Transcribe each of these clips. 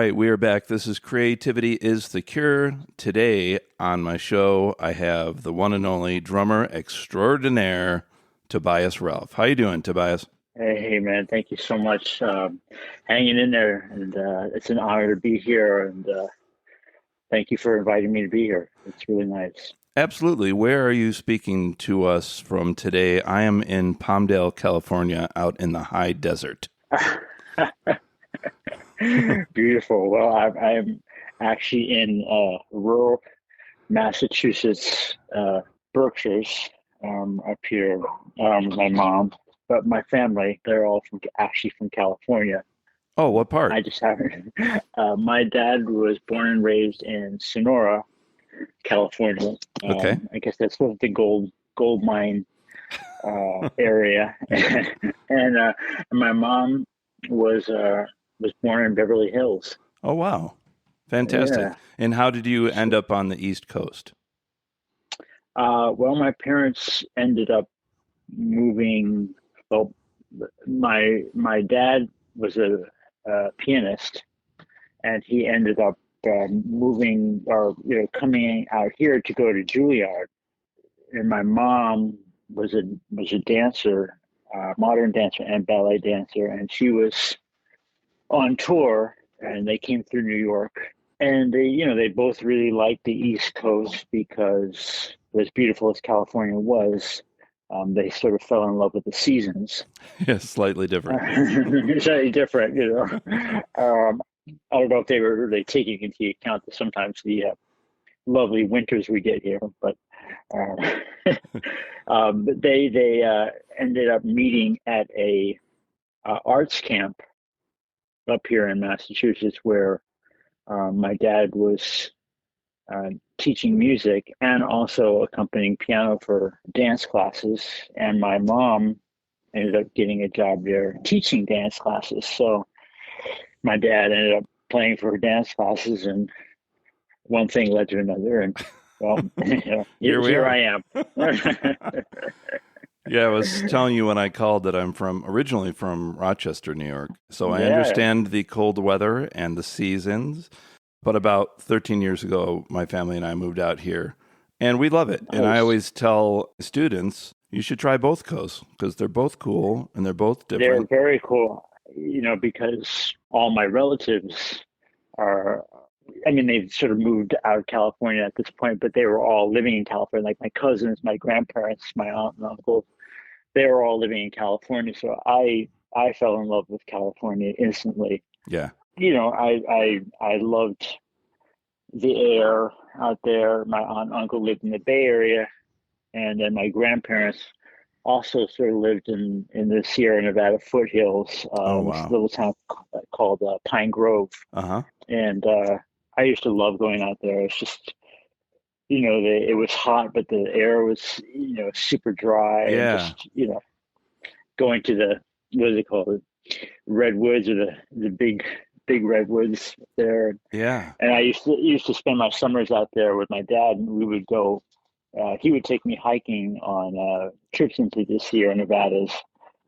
right, we are back. This is Creativity is the Cure. Today on my show, I have the one and only drummer extraordinaire, Tobias Ralph. How you doing, Tobias? Hey, man, thank you so much. Hanging in there, and it's an honor to be here. And thank you for inviting me to be here. It's really nice. Absolutely. Where are you speaking to us from today? I am in Palmdale, California, out in the high desert. Beautiful. Well, I am actually in rural Massachusetts, Berkshires, up here. My mom, but my family, they're all actually from California. Oh, what part? I just haven't. My dad was born and raised in Sonora, California. Okay. I guess that's sort of the gold mine area, and my mom was born in Beverly Hills. Oh, wow. Fantastic. Yeah. And how did you end up on the East Coast? Well, my parents ended up moving. Well, my dad was a pianist, and he ended up moving or coming out here to go to Juilliard. And my mom was a dancer, modern dancer and ballet dancer, and she was on tour, and they came through New York, and they both really liked the East Coast because, as beautiful as California was, they sort of fell in love with the seasons. Yeah, slightly different. Slightly different, I don't know if they were really taking into account that sometimes the lovely winters we get here, but they ended up meeting at a arts camp up here in Massachusetts, where my dad was teaching music and also accompanying piano for dance classes, and my mom ended up getting a job there teaching dance classes. So my dad ended up playing for dance classes, and one thing led to another, and well, here I am. Yeah, I was telling you when I called that I'm originally from Rochester, New York. So I understand the cold weather and the seasons. But about 13 years ago, my family and I moved out here, and we love it. And I always tell students, you should try both coasts because they're both cool and they're both different. They're very cool, because all my relatives they've sort of moved out of California at this point, but they were all living in California. Like my cousins, my grandparents, my aunt and uncle, they were all living in California. So I fell in love with California instantly. Yeah. I loved the air out there. My aunt and uncle lived in the Bay Area, and then my grandparents also sort of lived in the Sierra Nevada foothills, this little town called Pine Grove. Uh-huh. And I used to love going out there. It's just, it was hot, but the air was, super dry. Yeah. And just, going to the, what is it called? Redwoods, or the big redwoods there. Yeah. And I used to spend my summers out there with my dad, and we would go. He would take me hiking on trips into the Sierra Nevadas,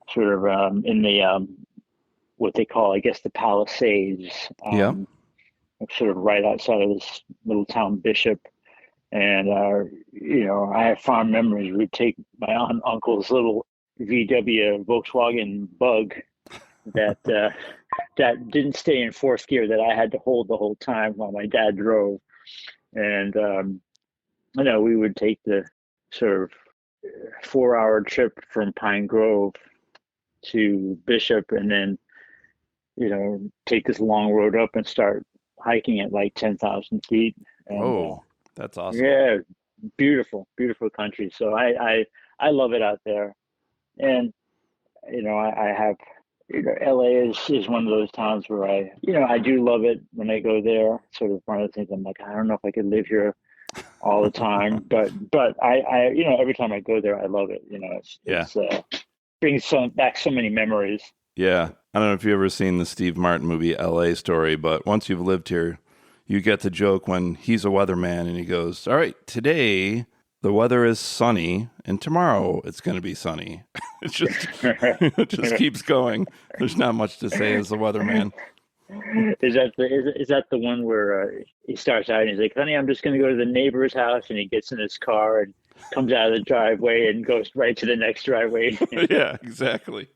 sort of in the what they call, I guess, the Palisades. Sort of right outside of this little town, Bishop. And I have fond memories. We'd take my aunt and uncle's little VW Volkswagen Bug that didn't stay in fourth gear, that I had to hold the whole time while my dad drove. And we would take the sort of 4-hour trip from Pine Grove to Bishop, and then take this long road up and start hiking at like 10,000 feet. And, that's awesome. Yeah, beautiful country. So I love it out there. And I have LA is one of those towns where I do love it when I go there. Sort of one of the things, I'm like, I don't know if I could live here all the time, but I every time I go there, I love it. It brings back so many memories. Yeah. I don't know if you've ever seen the Steve Martin movie LA Story, but once you've lived here, you get the joke when he's a weatherman and he goes, all right, today the weather is sunny and tomorrow it's going to be sunny. It just keeps going. There's not much to say as a weatherman. Is that the one where he starts out and he's like, "Honey, I'm just going to go to the neighbor's house," and he gets in his car and comes out of the driveway and goes right to the next driveway. Yeah, exactly.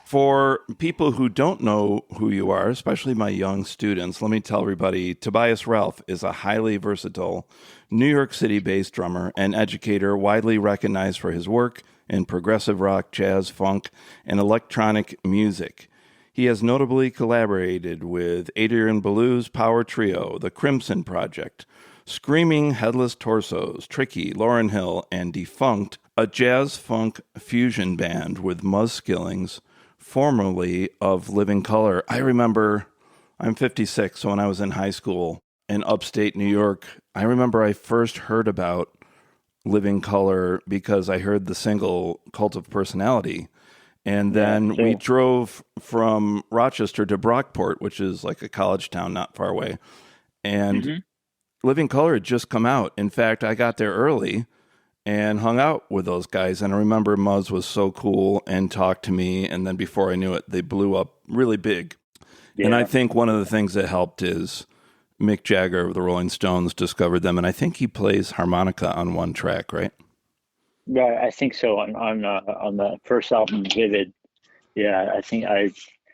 For people who don't know who you are, especially my young students, let me tell everybody, Tobias Ralph is a highly versatile New York City-based drummer and educator widely recognized for his work in progressive rock, jazz, funk, and electronic music. He has notably collaborated with Adrian Belew's power trio, the Crimson Project, Screaming Headless Torsos, Tricky, Lauryn Hill, and Defunkt, a jazz-funk fusion band with Muzz Skillings, formerly of Living Colour. I remember, I'm 56, so when I was in high school in upstate New York, I remember I first heard about Living Colour because I heard the single Cult of Personality. And then we drove from Rochester to Brockport, which is like a college town not far away. And Living Colour had just come out. In fact, I got there early and hung out with those guys. And I remember Muzz was so cool and talked to me. And then before I knew it, they blew up really big. Yeah. And I think one of the things that helped is Mick Jagger of the Rolling Stones discovered them. And I think he plays harmonica on one track, right? Yeah, I think so. On the first album, Vivid. Yeah, I think I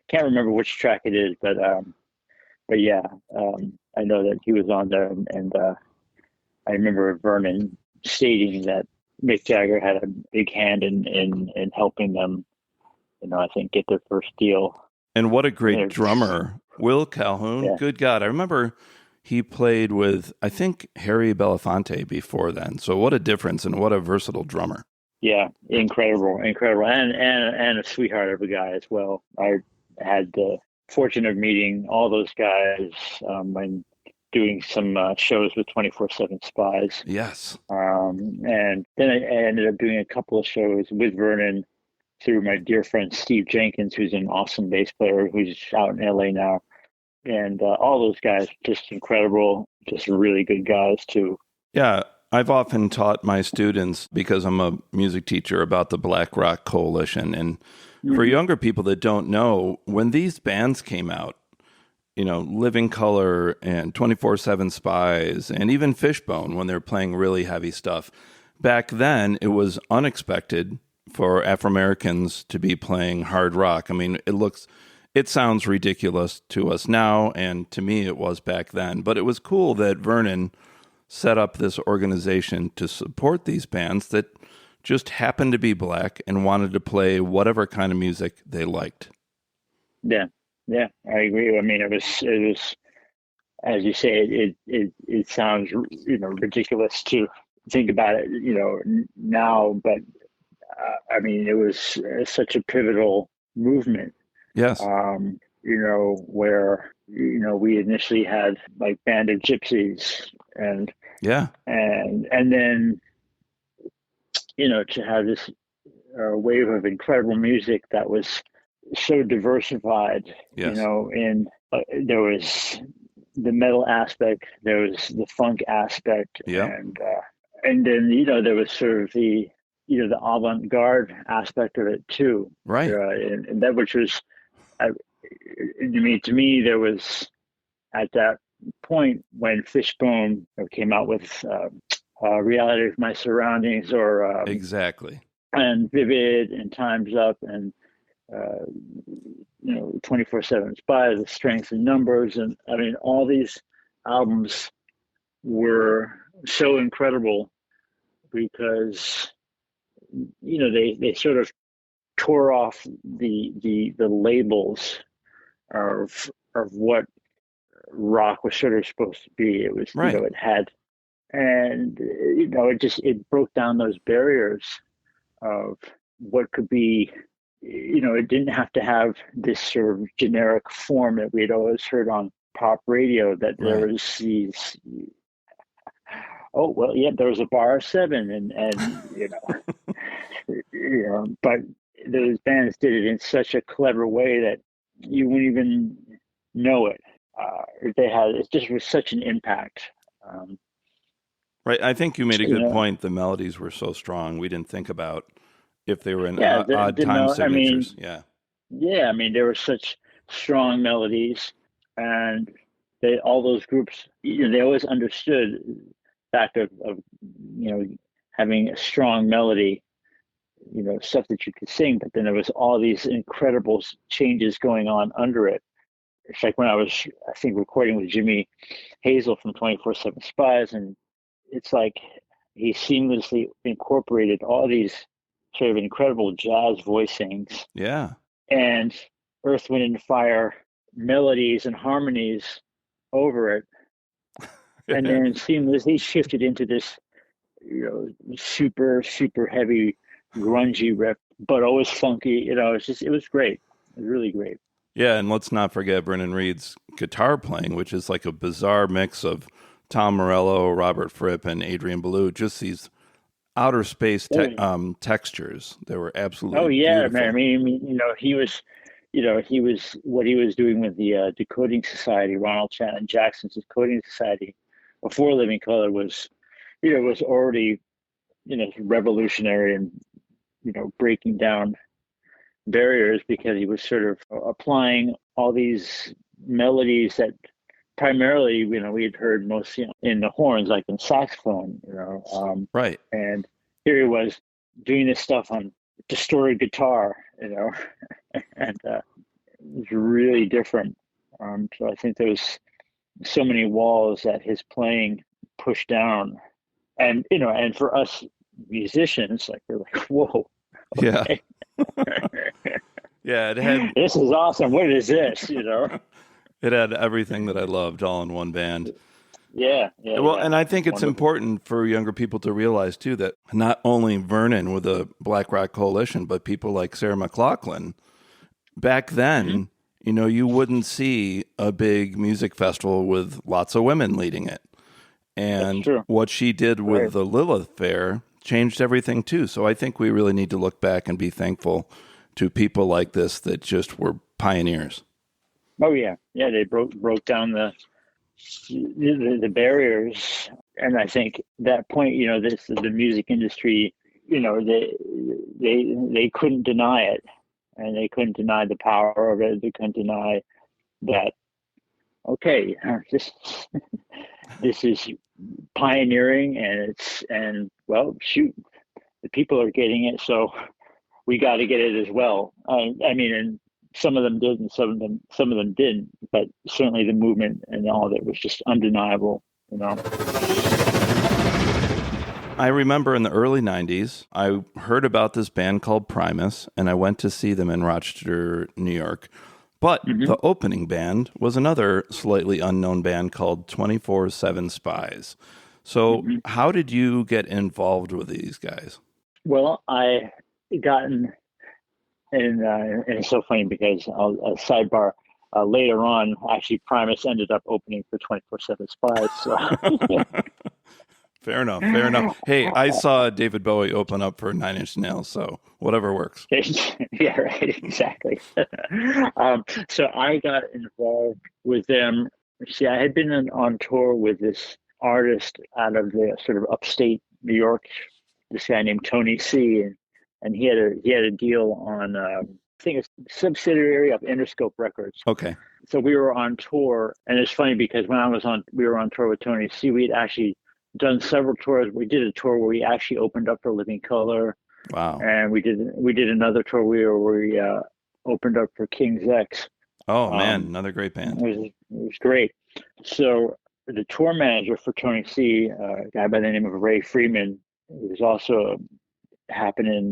can't remember which track it is, but yeah, I know that he was on there, and I remember Vernon stating that Mick Jagger had a big hand in helping them, I think get their first deal. And what a great drummer, Will Calhoun. Yeah. Good God, I remember he played with, I think, Harry Belafonte before then. So what a difference and what a versatile drummer. Yeah, incredible, and a sweetheart of a guy as well. I had the fortune of meeting all those guys when doing some shows with 24/7 Spyz. Yes. And then I ended up doing a couple of shows with Vernon through my dear friend Steve Jenkins, who's an awesome bass player who's out in LA now. And all those guys, just incredible, just really good guys too. Yeah, I've often taught my students, because I'm a music teacher, about the Black Rock Coalition. And for younger people that don't know, when these bands came out, Living Colour and 24/7 Spyz and even Fishbone, when they're playing really heavy stuff, back then it was unexpected for Afro-Americans to be playing hard rock. I mean, it sounds ridiculous to us now, and to me it was back then. But it was cool that Vernon set up this organization to support these bands that just happened to be black and wanted to play whatever kind of music they liked. Yeah, I agree. I mean, it was, as you say, it sounds, ridiculous to think about it, now, but I mean, it was such a pivotal movement. Yes. Where, we initially had like Band of Gypsies and then, to have this wave of incredible music that was so diversified, yes. There was the metal aspect, there was the funk aspect, and then, there was sort of the avant-garde aspect of it too. Right. And that, which was, to me, there was at that point when Fishbone came out with Reality of My Surroundings, or exactly, and Vivid and Time's Up, and 24/7 Spyz, The Strength in Numbers, and I mean, all these albums were so incredible because they sort of tore off the labels of what rock was sort of supposed to be. It was right. It had, and it broke down those barriers of what could be. It didn't have to have this sort of generic form that we had always heard on pop radio, that there was these, there was a bar of 7 and but those bands did it in such a clever way that you wouldn't even know it. It just was such an impact. Right. I think you made a good point. The melodies were so strong. We didn't think about if they were in odd time signatures. Yeah, I mean, there were such strong melodies, and all those groups, they always understood the fact of having a strong melody, stuff that you could sing, but then there was all these incredible changes going on under it. It's like when I was, I think, recording with Jimmy Hazel from 24/7 Spyz, and it's like he seamlessly incorporated all these sort of incredible jazz voicings Yeah. and Earth, Wind, and Fire melodies and harmonies over it, and then seamlessly shifted into this, super super heavy, grungy riff, but always funky. It was great. It was really great. Yeah, and let's not forget Vernon Reid's guitar playing, which is like a bizarre mix of Tom Morello, Robert Fripp, and Adrian Belew. Just these outer space textures. They were absolutely Yeah, beautiful. man. I mean, he was what he was doing with the Decoding Society, Ronald Shannon Jackson's Decoding Society, before Living Color was already, revolutionary and, breaking down barriers, because he was sort of applying all these melodies that primarily, we had heard mostly in the horns, like in saxophone, Right. and here he was doing this stuff on distorted guitar, and it was really different. So I think there's so many walls that his playing pushed down, and and for us musicians, like, we're like, whoa, okay. Yeah, it had this is awesome. What is this? it had everything that I loved all in one band. Yeah. Well, and I think it's wonderful. important for younger people to realize too that not only Vernon with the Black Rock Coalition, but people like Sarah McLachlan back then, you wouldn't see a big music festival with lots of women leading it. And what she did with the Lilith Fair changed everything too. So I think we really need to look back and be thankful to people like this that just were pioneers. Oh yeah. They broke down the barriers, and I think that point, the music industry, they couldn't deny it, and they couldn't deny the power of it. They couldn't deny that. Okay, this is pioneering, and well, shoot, the people are getting it, so we got to get it as well. I mean, and some of them did, and some of them didn't. But certainly the movement and all of it was just undeniable. I remember in the early 90s, I heard about this band called Primus, and I went to see them in Rochester, New York. But the opening band was another slightly unknown band called 24/7 Spyz. So how did you get involved with these guys? Well, I got in, and it's so funny because I'll sidebar. Later on, actually, Primus ended up opening for 24/7 Spyz. So. Fair enough. Hey, I saw David Bowie open up for Nine Inch Nails, so whatever works. Yeah, right, exactly. So I got involved with them. See, I had been on tour with this artist out of the sort of upstate New York, this guy named Tony C, and he had a deal on I think it's a subsidiary of Interscope Records. Okay. So we were on tour, and it's funny because when we were on tour with Tony C, we'd actually done several tours. We did a tour where we actually opened up for Living Color. Wow. And we did another tour where we opened up for King's X. Oh man, another great band. It was great. So the tour manager for Tony C, a guy by the name of Ray Freeman, who was also a happening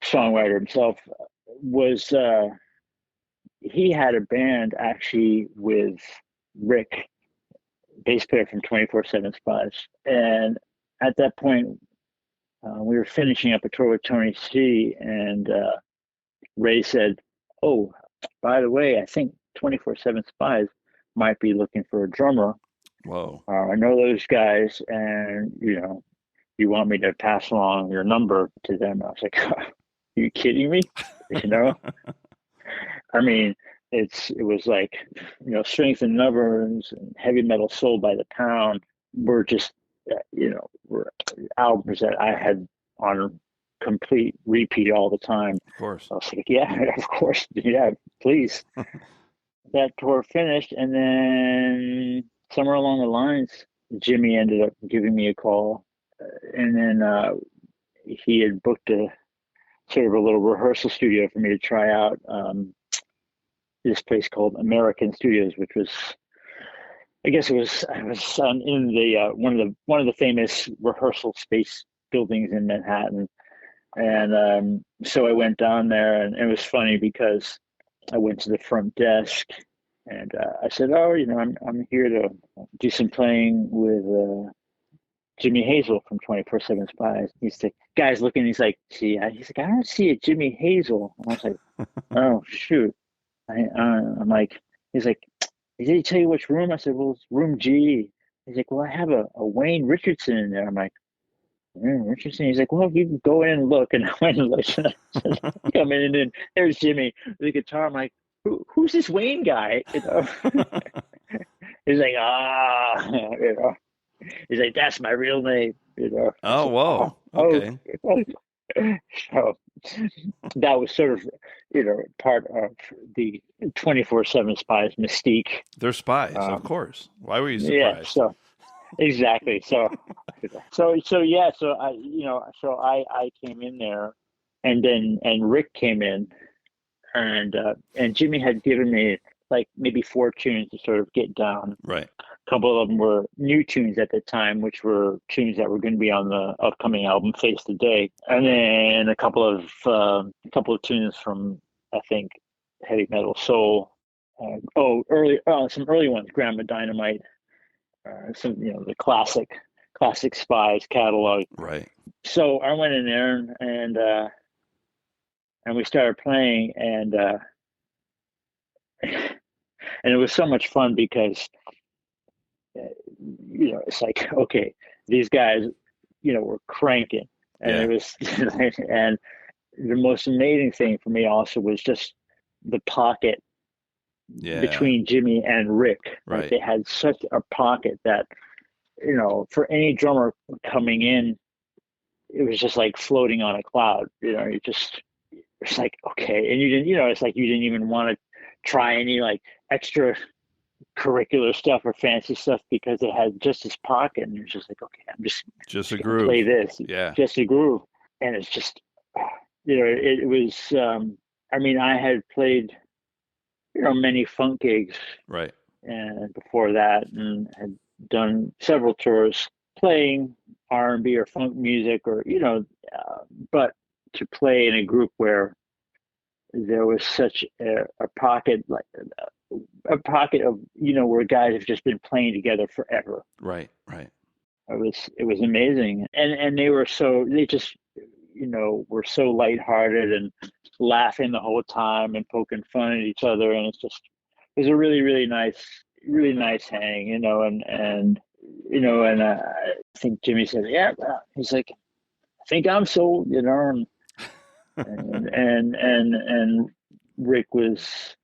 songwriter himself, was he had a band actually with Rick, bass player from 24/7 Spyz. And at that point, we were finishing up a tour with Tony C, and Ray said, "Oh, by the way, I think 24/7 Spyz might be looking for a drummer. Whoa! I know those guys, and you want me to pass along your number to them?" I was like, "Are you kidding me?" I mean, it was like, Strength in Numbers and Heavy Metal Soul by the Pound were just, were albums that I had on complete repeat all the time. Of course. I was like, yeah, of course, yeah, please. That tour finished, and then somewhere along the lines, Jimmy ended up giving me a call, and then he had booked a sort of a little rehearsal studio for me to try out. This place called American Studios, which was, I guess I was in the one of the famous rehearsal space buildings in Manhattan, and so I went down there, and it was funny because I went to the front desk, and I said, "Oh, I'm here to do some playing with Jimmy Hazel from 24/7 Spyz." He's the guy's looking. He's like, "See," he's like, "I don't see a Jimmy Hazel." And I was like, "Oh shoot!" I'm like, he's like, "Did he tell you which room?" I said, "Well, it's room G." He's like, "Well, I have a Wayne Richardson in there." I'm like, Richardson. He's like, "Well, you can go in and look." And I went and looked, and I said, come in, and then there's Jimmy with the guitar. I'm like, who's this Wayne guy? He's like, he's like, "That's my real name." Oh, like, whoa. Okay. So that was sort of, part of the 24/7 Spyz mystique. They're spies, of course. Why were you Yeah. surprised? So exactly. So yeah. So I came in there, and Rick came in, and Jimmy had given me like maybe 4 tunes to sort of get down. Right. A couple of them were new tunes at the time, which were tunes that were going to be on the upcoming album Face the Day, and then a couple of tunes from, I think, Heavy Metal Soul. Some early ones, Grandma Dynamite, some the classic Spyz catalog. Right. So I went in there and we started playing, and it was so much fun because it's like, okay, these guys were cranking, and Yeah. it was and the most amazing thing for me also was just the pocket between Jimmy and Rick. Right. Like, they had such a pocket that for any drummer coming in, it was just like floating on a cloud. It's like, okay, and you didn't, it's like you didn't even want to try any like extra curricular stuff or fancy stuff because it had just this pocket, and you're just like, okay, I'm just a groove. play this, Yeah, just a groove, and it's just, it was. I mean, I had played, many funk gigs, right, and before that, and had done several tours playing R&B or funk music, or but to play in a group where there was such a pocket, like a pocket of where guys have just been playing together forever. Right. It was amazing, and they just were so lighthearted and laughing the whole time and poking fun at each other, and it was a really really nice hang, and I think Jimmy said, "Yeah," he's like, "I think I'm sold," and Rick was,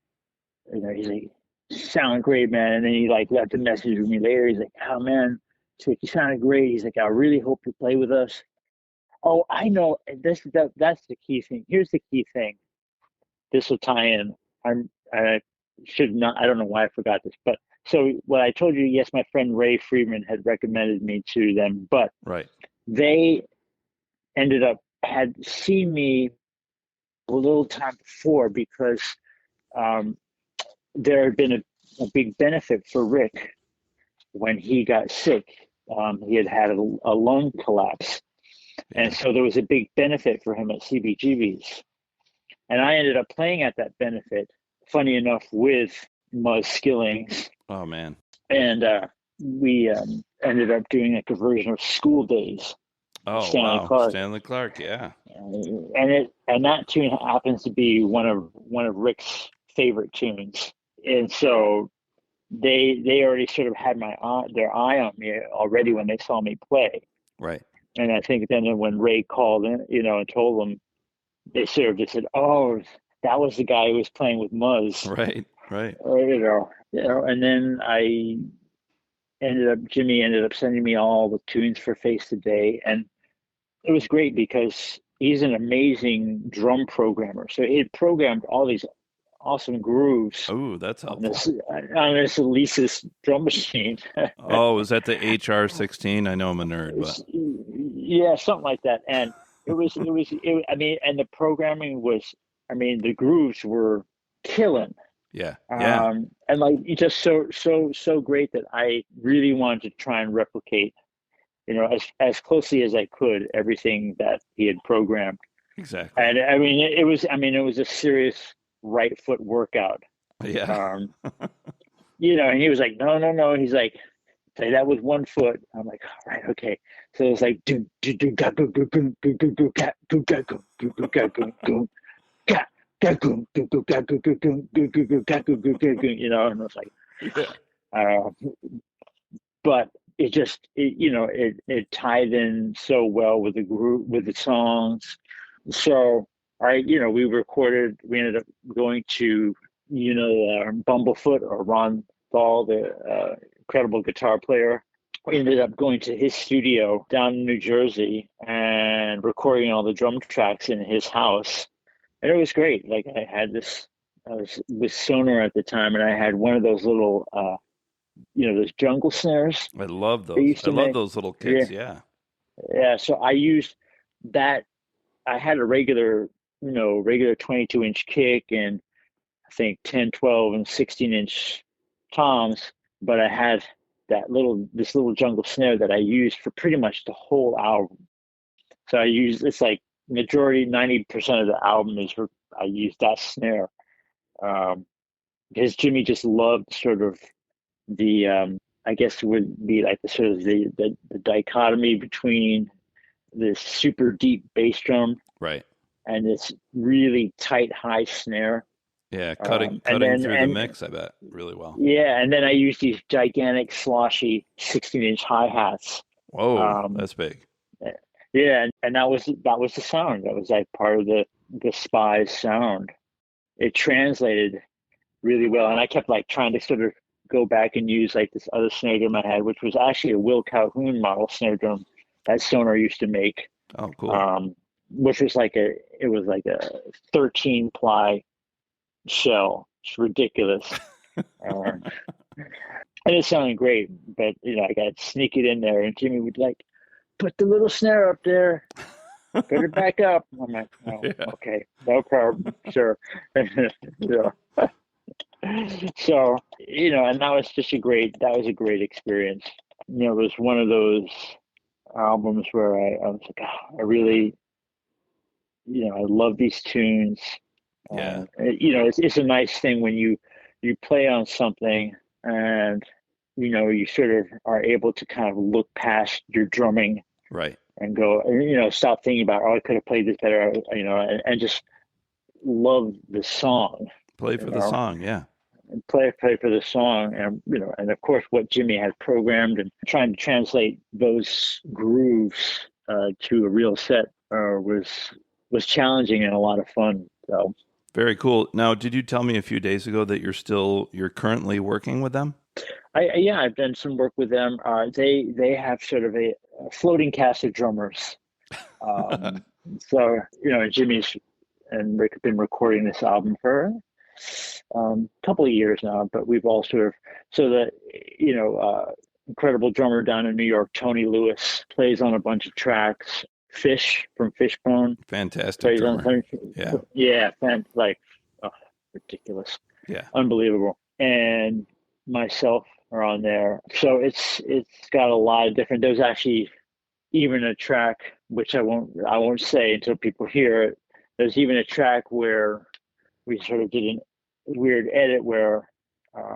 he's like, "Sound great, man." And then he like left a message with me later. He's like, "Oh man," he's like, "you sounded great." He's like, "I really hope you play with us." Oh, I know. That's the key thing. Here's the key thing. This will tie in. I should not. I don't know why I forgot this, but so what I told you. Yes, my friend Ray Friedman had recommended me to them, but Right. they had seen me a little time before because there had been a big benefit for Rick when he got sick. He had a lung collapse, and so there was a big benefit for him at CBGB's. And I ended up playing at that benefit, funny enough, with Muzz Skillings. Oh man! And we ended up doing like a version of School Days. Oh Stanley wow, Clarke. Stanley Clarke, yeah. And that tune happens to be one of Rick's favorite tunes, and so they already sort of had their eye on me already when they saw me play. Right. And I think then when Ray called in, and told them, they sort of just said, "Oh, that was the guy who was playing with Muzz." Right. Or, and then Jimmy ended up sending me all the tunes for Face the Day, and it was great because he's an amazing drum programmer. So he had programmed all these awesome grooves Oh, that's helpful. On this Alesis drum machine. Oh, is that the HR-16? I know I'm a nerd, but yeah, something like that. And I mean, and the programming was, I mean, the grooves were killing. yeah. And like just so great that I really wanted to try and replicate, as closely as I could, everything that he had programmed. Exactly. And I mean, it was a serious right foot workout. Yeah. And he was like, no. He's like, say that with one foot. I'm like, all right, okay. So it's like, do ga go go go go go go ga go ga go go go ga go go ga ga go go go ga go go go go go go ga go go go go. And I was like, but it tied in so well with the group, with the songs. So we ended up going to, Bumblefoot, or Ron Thal, the incredible guitar player. We ended up going to his studio down in New Jersey and recording all the drum tracks in his house. And it was great. Like I was with Sonar at the time, and I had one of those little, those jungle snares. I love those. I love those little kicks. Yeah. Yeah. So I used that. I had a regular 22-inch kick, and I think 10, 12, and 16-inch toms, but I had this little jungle snare that I used for pretty much the whole album. So it's like majority, 90% of the album I used that snare, because Jimmy just loved sort of the, I guess it would be like the sort of the dichotomy between this super deep bass drum, right, and this really tight high snare. Yeah, cutting through the mix, I bet, really well. Yeah, and then I used these gigantic sloshy 16-inch hi-hats. Whoa, that's big. Yeah, and that was the sound. That was like part of the Spyz sound. It translated really well, and I kept like trying to sort of go back and use like this other snare drum I had, which was actually a Will Calhoun model snare drum that Sonar used to make. Oh, cool. Which was like a 13-ply shell. It's ridiculous. And it sounded great, but I got to sneak it in there, and Jimmy would like, put the little snare up there, put it back up. I'm like, oh, yeah. Okay, no problem, sure. So, and that was a great experience. It was one of those albums where I was like, I really, I love these tunes. Yeah. It's a nice thing when you play on something and, you sort of are able to kind of look past your drumming, right, and go, stop thinking about, I could have played this better, and just love the song. Play for the song, yeah. And play for the song, and and of course what Jimmy had programmed, and trying to translate those grooves to a real set was challenging and a lot of fun. So very cool. Now, did you tell me a few days ago that you're currently working with them? I've done some work with them. They have sort of a floating cast of drummers. So Jimmy's and Rick have been recording this album for a couple of years now, but we've all sort of incredible drummer down in New York, Tony Lewis, plays on a bunch of tracks. Fish from Fishbone, fantastic drummer. Ridiculous, yeah, unbelievable. And myself are on there, so it's got a lot of different. There's actually even a track which I won't say until people hear it. There's even a track where we sort of did a weird edit where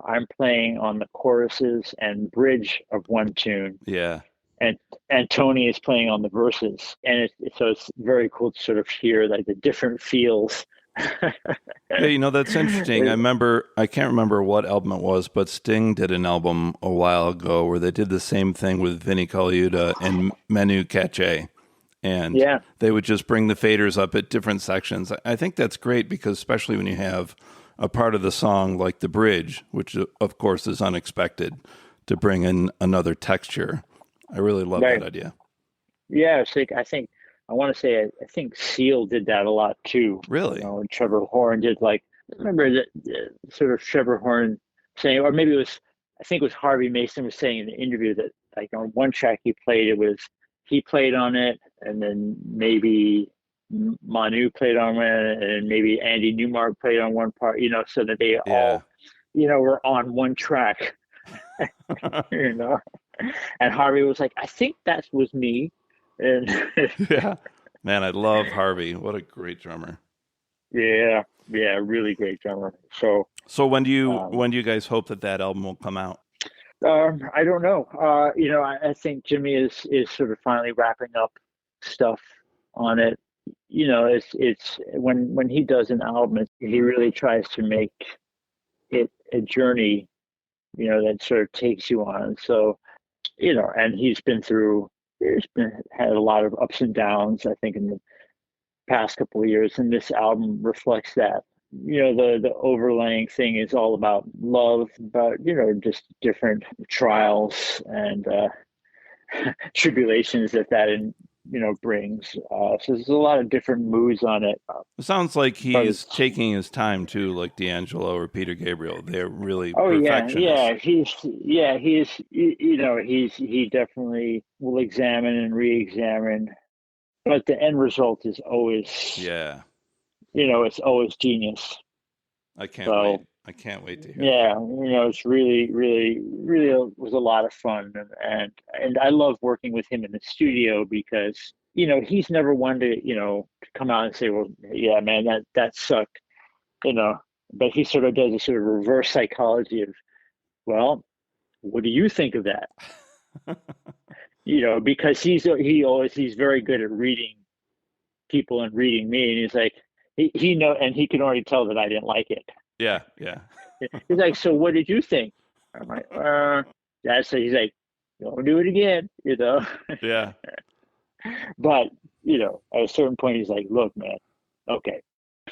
I'm playing on the choruses and bridge of one tune. Yeah. And Tony is playing on the verses. And so it's very cool to sort of hear like the different feels. Yeah, that's interesting. I can't remember what album it was, but Sting did an album a while ago where they did the same thing with Vinnie Colaiuta and Manu Katché. And they would just bring the faders up at different sections. I think that's great because especially when you have a part of the song like the bridge, which of course is unexpected, to bring in another texture. I really love that idea. Yeah, I think I want to say I think Seal did that a lot too. Really? You know, and Trevor Horn did like I remember that sort of Trevor Horn saying, or maybe it was I think it was Harvey Mason was saying in the interview that like on one track he played on it, and then maybe Manu played on it, and maybe Andy Newmark played on one part. You know, so that they all were on one track. You know, and Harvey was like, I think that was me. And yeah, man, I love Harvey. What a great drummer. Yeah, really great drummer. So when do you guys hope that album will come out? I don't know. You know, I think Jimmy is sort of finally wrapping up stuff on it. You know, it's when he does an album, he really tries to make it a journey, you know, that sort of takes you on. So, you know, and he's had a lot of ups and downs, I think, in the past couple of years, and this album reflects that. You know, the overlaying thing is all about love, about, you know, just different trials and tribulations that you know, brings. So there's a lot of different moods on it. It sounds like he's taking his time too, like D'Angelo or Peter Gabriel. They're really perfectionists. He definitely will examine and re-examine, but the end result is always, you know, it's always genius. I can't wait. I can't wait to hear. Yeah, you know, it's really, really, really was a lot of fun, and I love working with him in the studio because, you know, he's never one to, you know, to come out and say, well, yeah, man, that sucked, you know, but he sort of does a sort of reverse psychology of, well, what do you think of that? You know, because he's very good at reading people and reading me, and he's like, he know, and he can already tell that I didn't like it. Yeah. He's like, so what did you think? I'm like, that's it. He's like, don't do it again, you know? Yeah. But, you know, at a certain point, he's like, look, man, okay.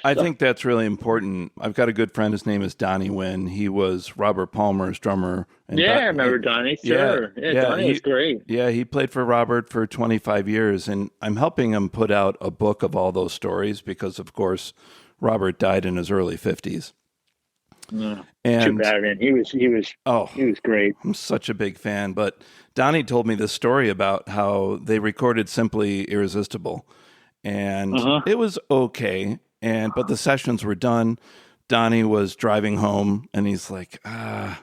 I think that's really important. I've got a good friend. His name is Donnie Wynn. He was Robert Palmer's drummer. And I remember Donnie. Sure. Yeah, Donnie was great. Yeah, he played for Robert for 25 years, and I'm helping him put out a book of all those stories because, of course, Robert died in his early 50s. And too bad, man. He was great. I'm such a big fan. But Donnie told me this story about how they recorded Simply Irresistible, and it was okay. But the sessions were done. Donnie was driving home, and he's like, I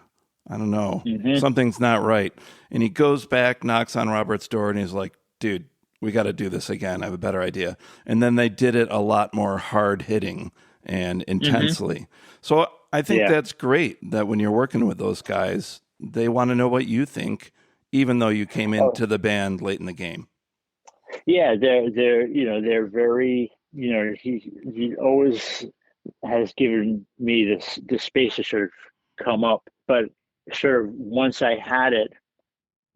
don't know. Something's not right. And he goes back, knocks on Robert's door, and he's like, dude, we got to do this again. I have a better idea. And then they did it a lot more hard-hitting and intensely. So I think that's great that when you're working with those guys, they want to know what you think, even though you came into the band late in the game. Yeah, they're very, you know, he always has given me the space to sort of come up, but sort of once I had it,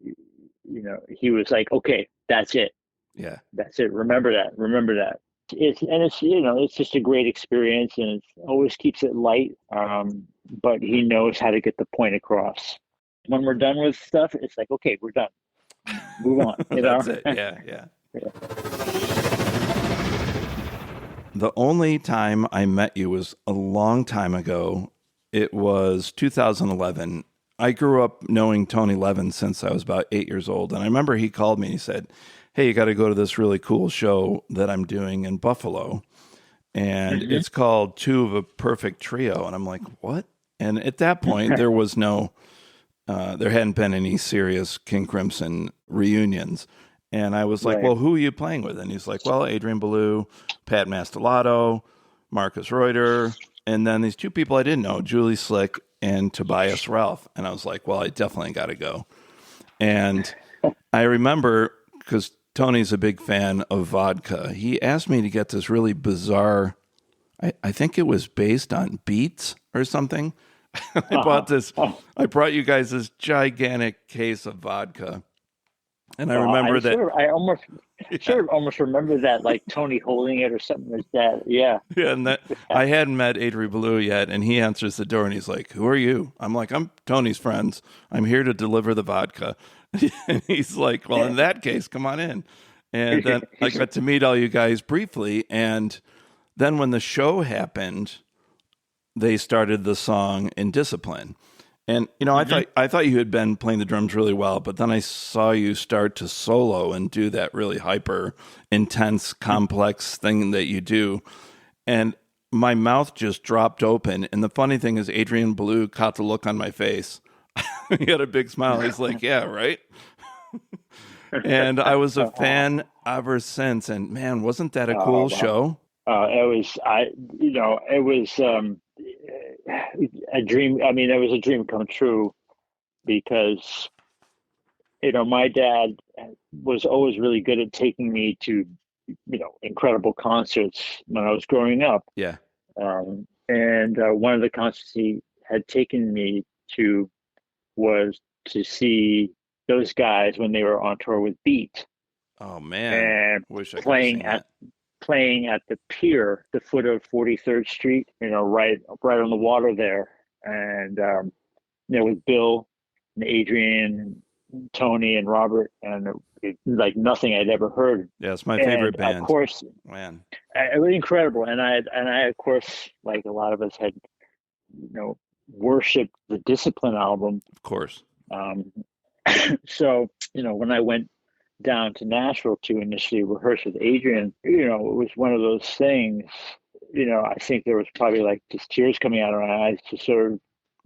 you know, he was like, okay, that's it. Yeah, that's it. Remember that. It's you know, it's just a great experience, and it always keeps it light. But he knows how to get the point across. When we're done with stuff, it's like, okay, we're done. Move on. You know? That's it. Yeah. The only time I met you was a long time ago. It was 2011. I grew up knowing Tony Levin since I was about 8 years old. And I remember he called me and he said, hey, you got to go to this really cool show that I'm doing in Buffalo. And it's called Two of a Perfect Trio. And I'm like, what? And at that point, there was no, there hadn't been any serious King Crimson reunions. And I was like, well, who are you playing with? And he's like, well, Adrian Belew, Pat Mastelotto, Marcus Reuter, and then these two people I didn't know, Julie Slick and Tobias Ralph. And I was like, well, I definitely got to go. And I remember, because Tony's a big fan of vodka, he asked me to get this really bizarre, I think it was based on Beats or something. I brought you guys this gigantic case of vodka. And I remember that. I almost remember that, like Tony holding it or something like that. Yeah. Yeah, and that I hadn't met Adrian Belew yet, and he answers the door and he's like, "Who are you?" I'm like, "I'm Tony's friends. I'm here to deliver the vodka." And he's like, "Well, in that case, come on in." And then I got to meet all you guys briefly. And then when the show happened, they started the song Indiscipline. And, I thought you had been playing the drums really well, but then I saw you start to solo and do that really hyper intense, complex thing that you do. And my mouth just dropped open. And the funny thing is Adrian Belew caught the look on my face. He had a big smile. He's like, yeah, right. And I was a fan ever since. And man, wasn't that a cool show? It was a dream. I mean, it was a dream come true because, my dad was always really good at taking me to, incredible concerts when I was growing up. Yeah. And one of the concerts he had taken me to was to see those guys when they were on tour with Beat. Oh man! And playing at the pier, the foot of 43rd Street, right on the water there, and with Bill and Adrian, and Tony and Robert, and like nothing I'd ever heard. Yeah, it's my favorite band. Of course, man, it was incredible. And I of course, like a lot of us had, worshipped the Discipline album. Of course. So, when I went down to Nashville to initially rehearse with Adrian, it was one of those things, I think there was probably like just tears coming out of my eyes to sort of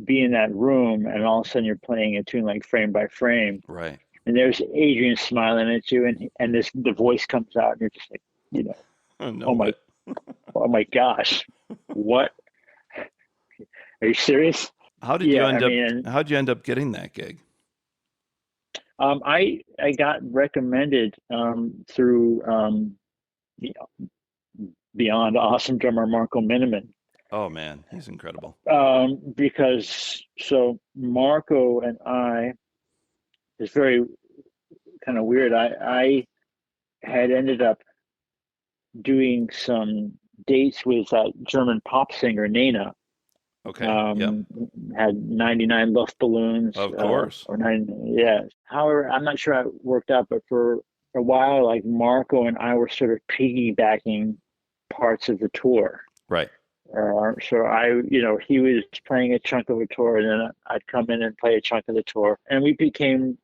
be in that room, and all of a sudden you're playing a tune like Frame by Frame. Right. And there's Adrian smiling at you, and the voice comes out, and you're just like, oh my gosh, what? Are you serious? How'd you end up getting that gig? I got recommended through Beyond Awesome drummer Marco Miniman. Oh man, he's incredible. Because Marco and I, it's very kind of weird. I had ended up doing some dates with that German pop singer Nena. Okay. Had 99 Luftballons. Of course. However, I'm not sure how it worked out, but for a while, like Marco and I were sort of piggybacking parts of the tour. Right. So he was playing a chunk of a tour, and then I'd come in and play a chunk of the tour, and we became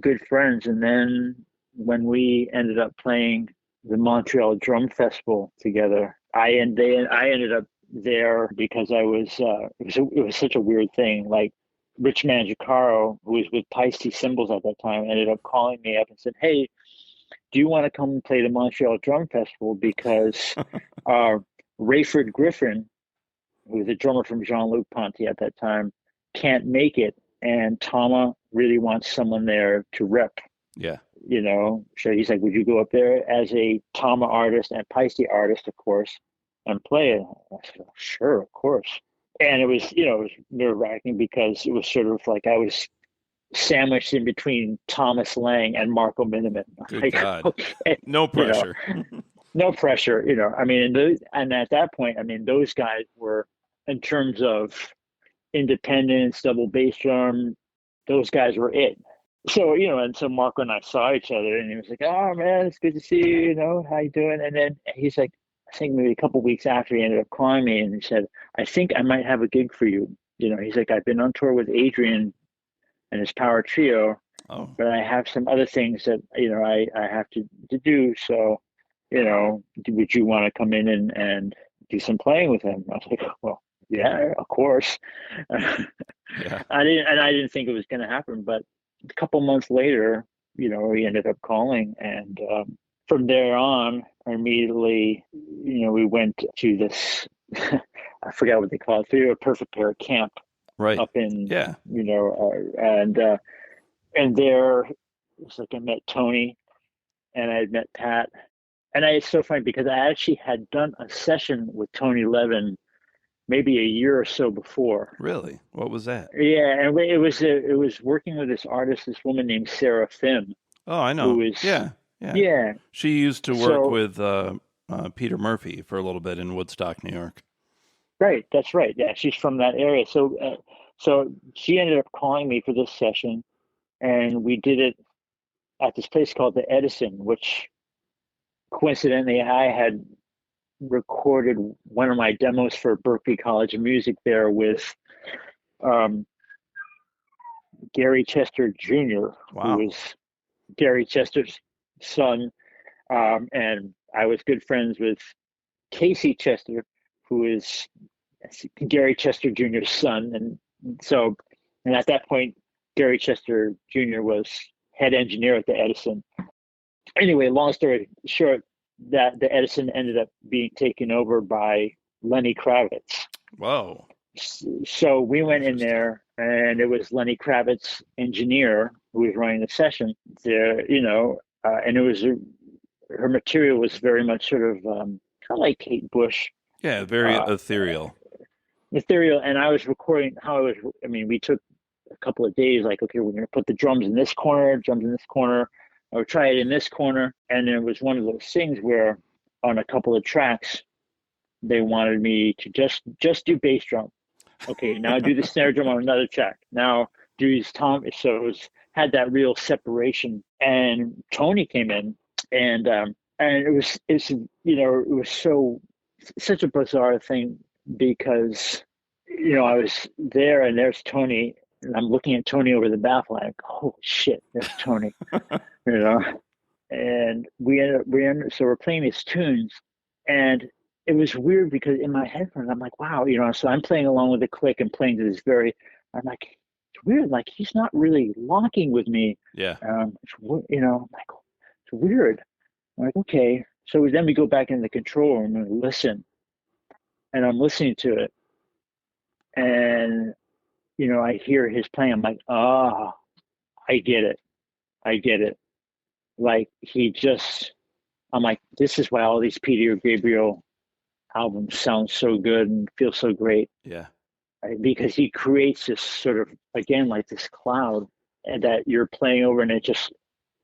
good friends. And then when we ended up playing the Montreal Drum Festival together, I ended up there because I was it was such a weird thing. Like Rich Manjacaro, who was with Peisty Cymbals at that time, ended up calling me up and said, "Hey, do you want to come and play the Montreal Drum Festival? Because Rayford Griffin, who was a drummer from Jean-Luc Ponty at that time, can't make it, and Tama really wants someone there to rep." Yeah. So he's like, "Would you go up there as a Tama artist and Peisty artist, of course, and play it?" I said, "Sure, of course." And it was, it was nerve-wracking because it was sort of like I was sandwiched in between Thomas Lang and Marco Miniman. Good God. Okay, no pressure. No pressure, I mean, and at that point, I mean, those guys were, in terms of independence, double bass drum, those guys were it. So, and so Marco and I saw each other, and he was like, "Oh man, it's good to see you, how you doing?" And then he's like, I think maybe a couple of weeks after, he ended up calling me and he said, "I think I might have a gig for you." He's like, "I've been on tour with Adrian and his power trio, but I have some other things that, I have to do. So, would you want to come in and do some playing with him?" I was like, "Well, yeah, of course." Yeah. I didn't think it was going to happen, but a couple months later, he ended up calling, and from there on, immediately, we went to this, I forgot what they call it, a Perfect Pair camp, right up in, yeah, and there, it's like I met Tony, and I had met Pat, and it's so funny because I actually had done a session with Tony Levin maybe a year or so before. Really? What was that? Yeah, and it was working with this artist, this woman named Sarah Fimm. Oh, I know. Yeah. She used to work with Peter Murphy for a little bit in Woodstock, New York. Right, that's right. Yeah, she's from that area. So she ended up calling me for this session, and we did it at this place called the Edison, which coincidentally, I had recorded one of my demos for Berklee College of Music there with Gary Chester Jr., Wow. who was Gary Chester's son. And I was good friends with Casey Chester, who is Gary Chester Jr.'s son. And at that point, Gary Chester Jr. was head engineer at the Edison. Anyway, long story short, that the Edison ended up being taken over by Lenny Kravitz. Whoa. So we went in there, and it was Lenny Kravitz's engineer who was running the session there, and it was her material was very much sort of kind of like Kate Bush. Yeah, very ethereal. And I was recording we took a couple of days, like, okay, we're going to put the drums in this corner, or try it in this corner. And it was one of those things where on a couple of tracks, they wanted me to just do bass drum. Okay, now do the snare drum on another track. Now do these tom. So had that real separation. And Tony came in, and it was such a bizarre thing, because I was there and there's Tony, and I'm looking at Tony over the baffle, like, oh shit, there's Tony. And so we're playing these tunes, and it was weird because in my headphones I'm like, wow, so I'm playing along with the click and playing to this I'm like, it's weird, like he's not really locking with me. Yeah. I'm like, it's weird. I'm like, okay. So then we go back in the control room and listen, and I'm listening to it, and I hear his playing. I'm like, I get it. Like I'm like, this is why all these Peter Gabriel albums sound so good and feel so great. Yeah. Because he creates this sort of, again, like this cloud, and that you're playing over, and it just,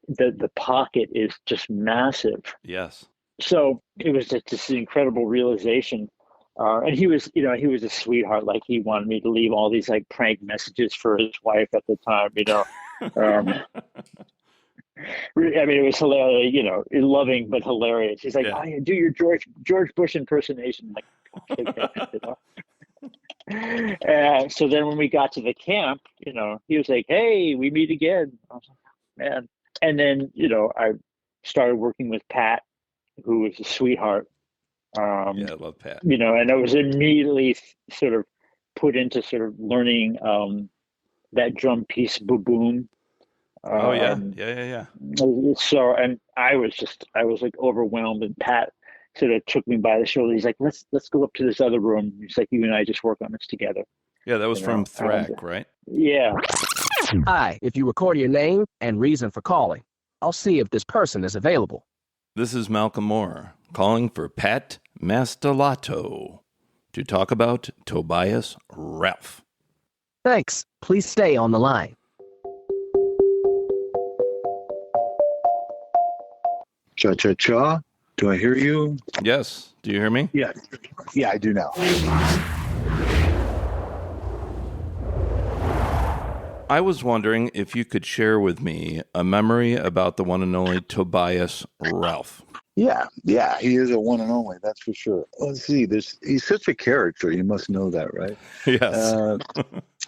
the pocket is just massive. Yes. So it was just this incredible realization. And he was a sweetheart. Like, he wanted me to leave all these like prank messages for his wife at the time, it was hilarious, loving but hilarious. He's like, oh, yeah, do your George Bush impersonation. I'm like, okay. So then when we got to the camp, he was like, hey, we meet again. I was like, man. And then, I started working with Pat, who was a sweetheart. I love Pat. And I was immediately sort of put into sort of learning that drum piece, boom. Yeah. So, and I was like overwhelmed, and Pat sort of took me by the shoulder. He's like, let's go up to this other room. He's like, you and I just work on this together. Yeah, that was from Thrack, right? Yeah. Hi, if you record your name and reason for calling, I'll see if this person is available. This is Malcolm Moore calling for Pat Mastelotto to talk about Tobias Ralph. Thanks. Please stay on the line. Cha-cha-cha. Do I hear you? Yes. Do you hear me? Yeah. Yeah, I do now. I was wondering if you could share with me a memory about the one and only Tobias Ralph. Yeah, he is a one and only, that's for sure. Let's see, he's such a character. You must know that, right? Yes.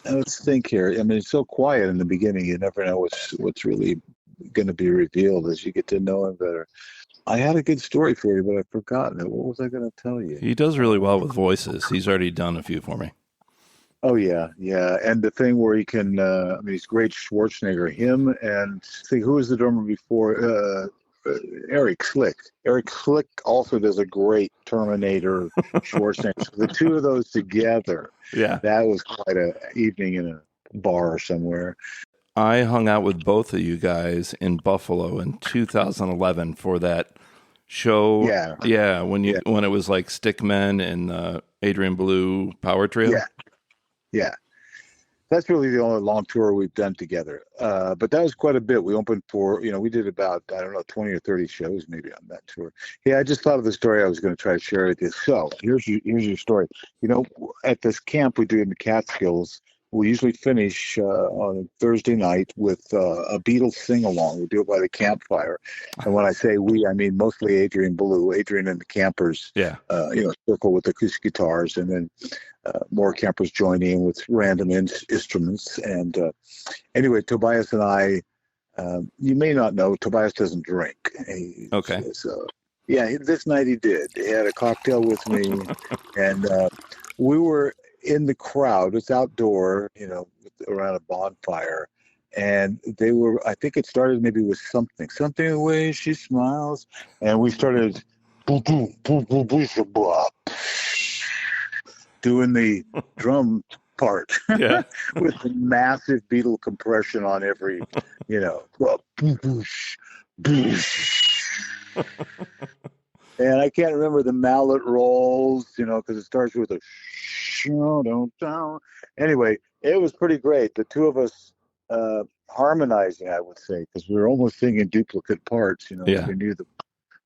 Let's think here. I mean, it's so quiet in the beginning. You never know what's really going to be revealed as you get to know him better. I had a good story for you, but I've forgotten it. What was I going to tell you? He does really well with voices. He's already done a few for me. Oh, yeah. And the thing where he can, he's great. Schwarzenegger, him, and who was the drummer before? Eric Slick. Eric Slick also does a great Terminator Schwarzenegger. So the two of those together, that was quite an evening in a bar somewhere. I hung out with both of you guys in Buffalo in 2011 for that show. Yeah, when it was like Stickmen and Adrian Belew Power Trio. Yeah. That's really the only long tour we've done together. But that was quite a bit. We opened for, we did about, 20 or 30 shows maybe on that tour. Yeah, I just thought of the story I was going to try to share with you. So here's your story. At this camp we do in the Catskills, we usually finish on Thursday night with a Beatles sing-along. We do it by the campfire. And when I say we, I mean mostly Adrian Belew, Adrian and the campers, circle with acoustic guitars, and then more campers join in with random instruments. And anyway, Tobias and I, you may not know, Tobias doesn't drink. Okay. This night he did. He had a cocktail with me, and we were in the crowd. It's outdoor, around a bonfire. And they were, I think it started maybe with something the way she smiles. And we started doing the drum part with the massive Beatle compression on every, and I can't remember the mallet rolls, because it starts with a anyway, it was pretty great. The two of us harmonizing, I would say, because we were almost singing duplicate parts, We knew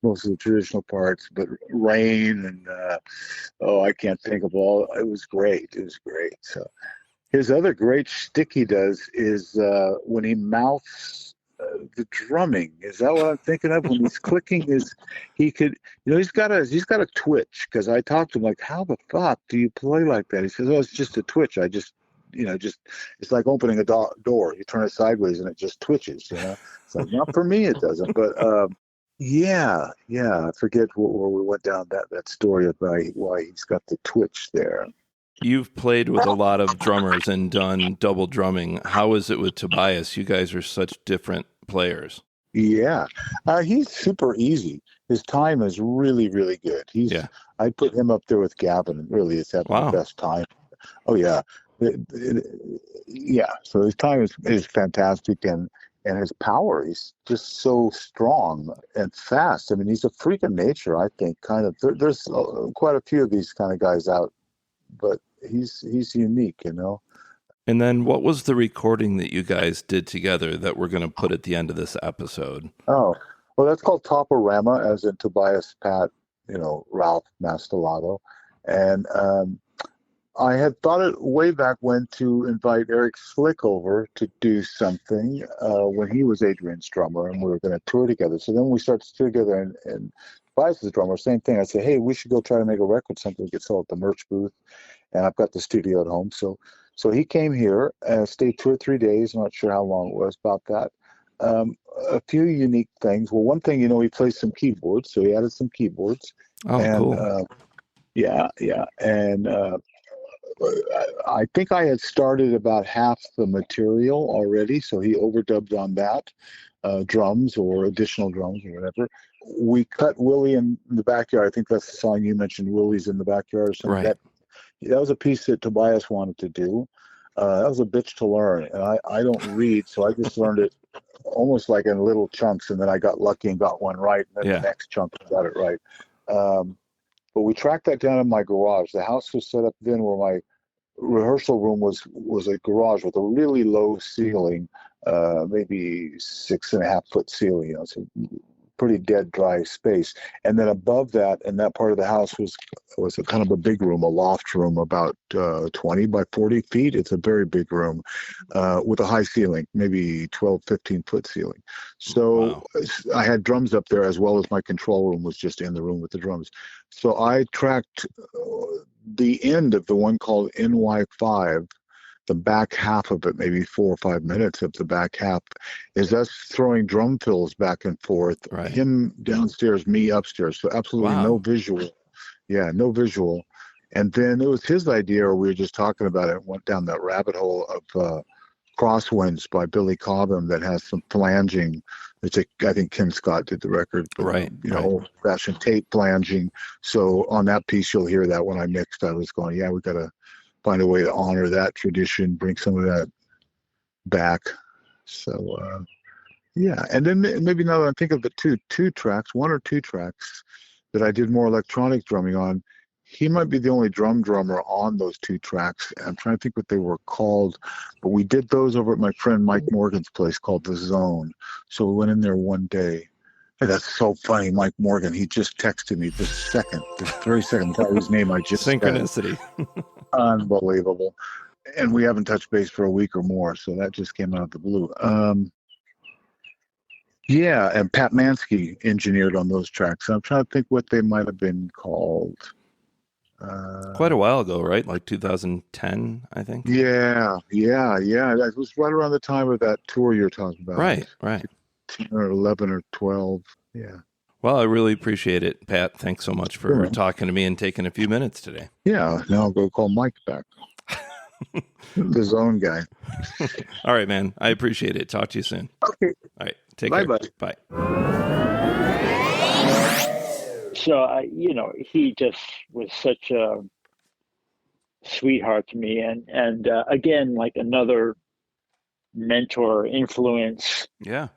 most of the traditional parts, but Rain and I can't think of all. It was great. So his other great shtick he does is when he mouths the drumming. Is that what I'm thinking of? When he's clicking, he could, he's got a twitch. Because I talked to him like, how the fuck do you play like that? He says, oh, it's just a twitch. I just, it's like opening a door. You turn it sideways and it just twitches. It's like, not for me, it doesn't. But I forget where we went down that story about why he's got the twitch there. You've played with a lot of drummers and done double drumming. How is it with Tobias? You guys are such different players. Yeah, he's super easy. His time is really, really good. I put him up there with Gavin, and really is having the best time. Oh yeah, So his time is fantastic, and his power, he's just so strong and fast. I mean, he's a freak of nature, I think. Kind of. There's quite a few of these kind of guys out, but he's unique, And then what was the recording that you guys did together that we're going to put at the end of this episode? Oh, well, that's called Toporama, as in Tobias, Pat, Ralph Mastelotto. And I had thought it way back when to invite Eric Slick over to do something when he was Adrian's drummer, and we were going to tour together. So then we started to tour together, and Tobias is the drummer, same thing. I said, hey, we should go try to make a record, something we could sell at the merch booth. And I've got the studio at home. So he came here and stayed 2 or 3 days. I'm not sure how long it was, about that. A few unique things. Well, one thing, he plays some keyboards. So he added some keyboards. Oh, and, cool. Yeah. And I think I had started about half the material already. So he overdubbed on that, drums or additional drums or whatever. We cut Willie in the backyard. I think that's the song you mentioned, Willie's in the backyard or something. Right. That was a piece that Tobias wanted to do. That was a bitch to learn. And I don't read, so I just learned it almost like in little chunks. And then I got lucky and got one right. And then the next chunk I got it right. But we tracked that down in my garage. The house was set up then where my rehearsal room was a garage with a really low ceiling, maybe 6.5 foot ceiling. So pretty dead, dry space. And then above that, in that part of the house was a kind of a big room, a loft room, about 20 by 40 feet. It's a very big room with a high ceiling, maybe 12, 15 foot ceiling. So I had drums up there, as well as my control room was just in the room with the drums. So I tracked the end of the one called NY5. The back half of it, maybe 4 or 5 minutes of the back half, is us throwing drum fills back and forth. Right. Him downstairs, me upstairs. So absolutely no visual. Yeah, no visual. And then it was his idea, or we were just talking about it, went down that rabbit hole of Crosswinds by Billy Cobham that has some flanging. I think Kim Scott did the record. But, old-fashioned tape flanging. So on that piece, you'll hear that when I mixed. I was going, we got to find a way to honor that tradition, bring some of that back. So, and then maybe now that I think of the one or two tracks that I did more electronic drumming on, he might be the only drummer on those 2 tracks. I'm trying to think what they were called, but we did those over at my friend Mike Morgan's place called The Zone. So we went in there one day. Hey, that's so funny. Mike Morgan, he just texted me this very second, whose name I just synchronicity. Unbelievable. and we haven't touched base for a week or more, so that just came out of the blue. Yeah, and Pat Mansky engineered on those tracks. I'm trying to think what they might have been called. Quite a while ago, right? Like 2010, I think. Yeah. That was right around the time of that tour you're talking about. Right. 10 or 11 or 12. Yeah. Well, I really appreciate it, Pat. Thanks so much for talking to me and taking a few minutes today. Yeah, now I'll go call Mike back. The zone guy. All right, man. I appreciate it. Talk to you soon. Okay. All right. Take care. Bye. So, he just was such a sweetheart to me. And again, like another mentor influence. Yeah.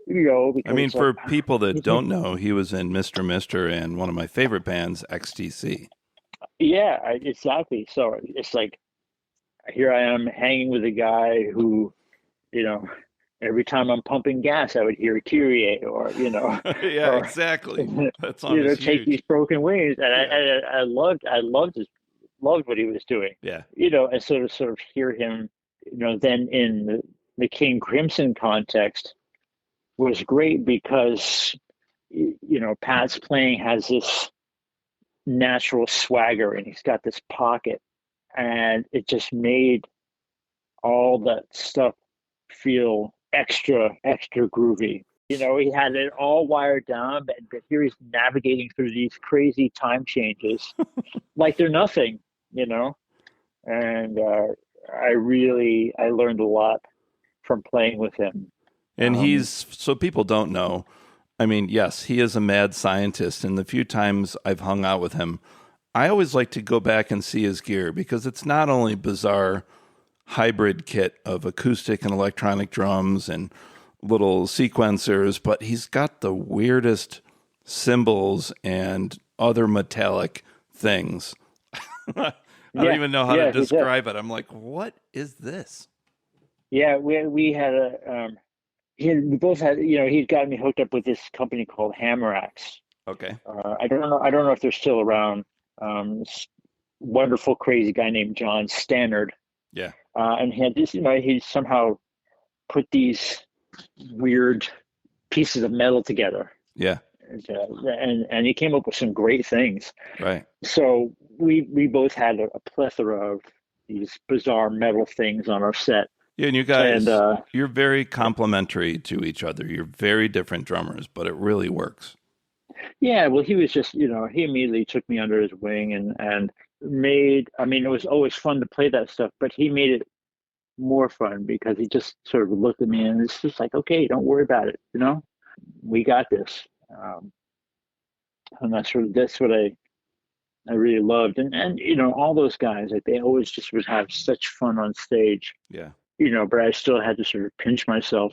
Because, I mean, for people that don't know, he was in Mr. and one of my favorite bands, XTC. Yeah, exactly. So it's like, here I am hanging with a guy who, every time I'm pumping gas, I would hear Kyrie or, Yeah, exactly. That's take these broken wings. And yeah. I loved what he was doing. Yeah. And sort of hear him, then in the King Crimson context was great because, Pat's playing has this natural swagger and he's got this pocket, and it just made all that stuff feel extra groovy. He had it all wired down, but here he's navigating through these crazy time changes like they're nothing, and I learned a lot from playing with him. And so people don't know, I mean, yes, he is a mad scientist, and the few times I've hung out with him, I always like to go back and see his gear because it's not only bizarre hybrid kit of acoustic and electronic drums and little sequencers, but he's got the weirdest cymbals and other metallic things. I don't even know how to describe it. I'm like, what is this? Yeah, we had we both had, he'd gotten me hooked up with this company called Hammerax. Okay. I don't know if they're still around. This wonderful, crazy guy named John Stannard. Yeah. And he had this, he somehow put these weird pieces of metal together. Yeah. And he came up with some great things. Right. So we both had a plethora of these bizarre metal things on our set. Yeah, and you guys, you're very complementary to each other. You're very different drummers, but it really works. Yeah, well, he was just, he immediately took me under his wing and made, it was always fun to play that stuff, but he made it more fun because he just sort of looked at me and it's just like, okay, don't worry about it. We got this. And that's what I really loved. And all those guys, like they always just would have such fun on stage. Yeah. But I still had to sort of pinch myself.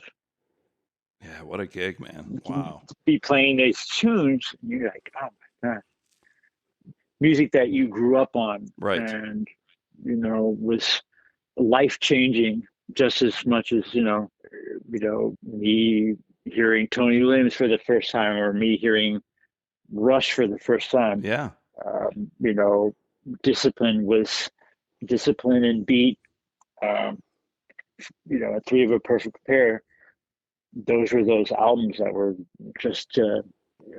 Yeah, what a gig, man. Wow. To be playing these tunes, and you're like, oh my God. Music that you grew up on. Right. And, was life-changing just as much as, me hearing Tony Williams for the first time or me hearing Rush for the first time. Yeah. Discipline and Beat. A Three of a Perfect Pair. Those were those albums that were just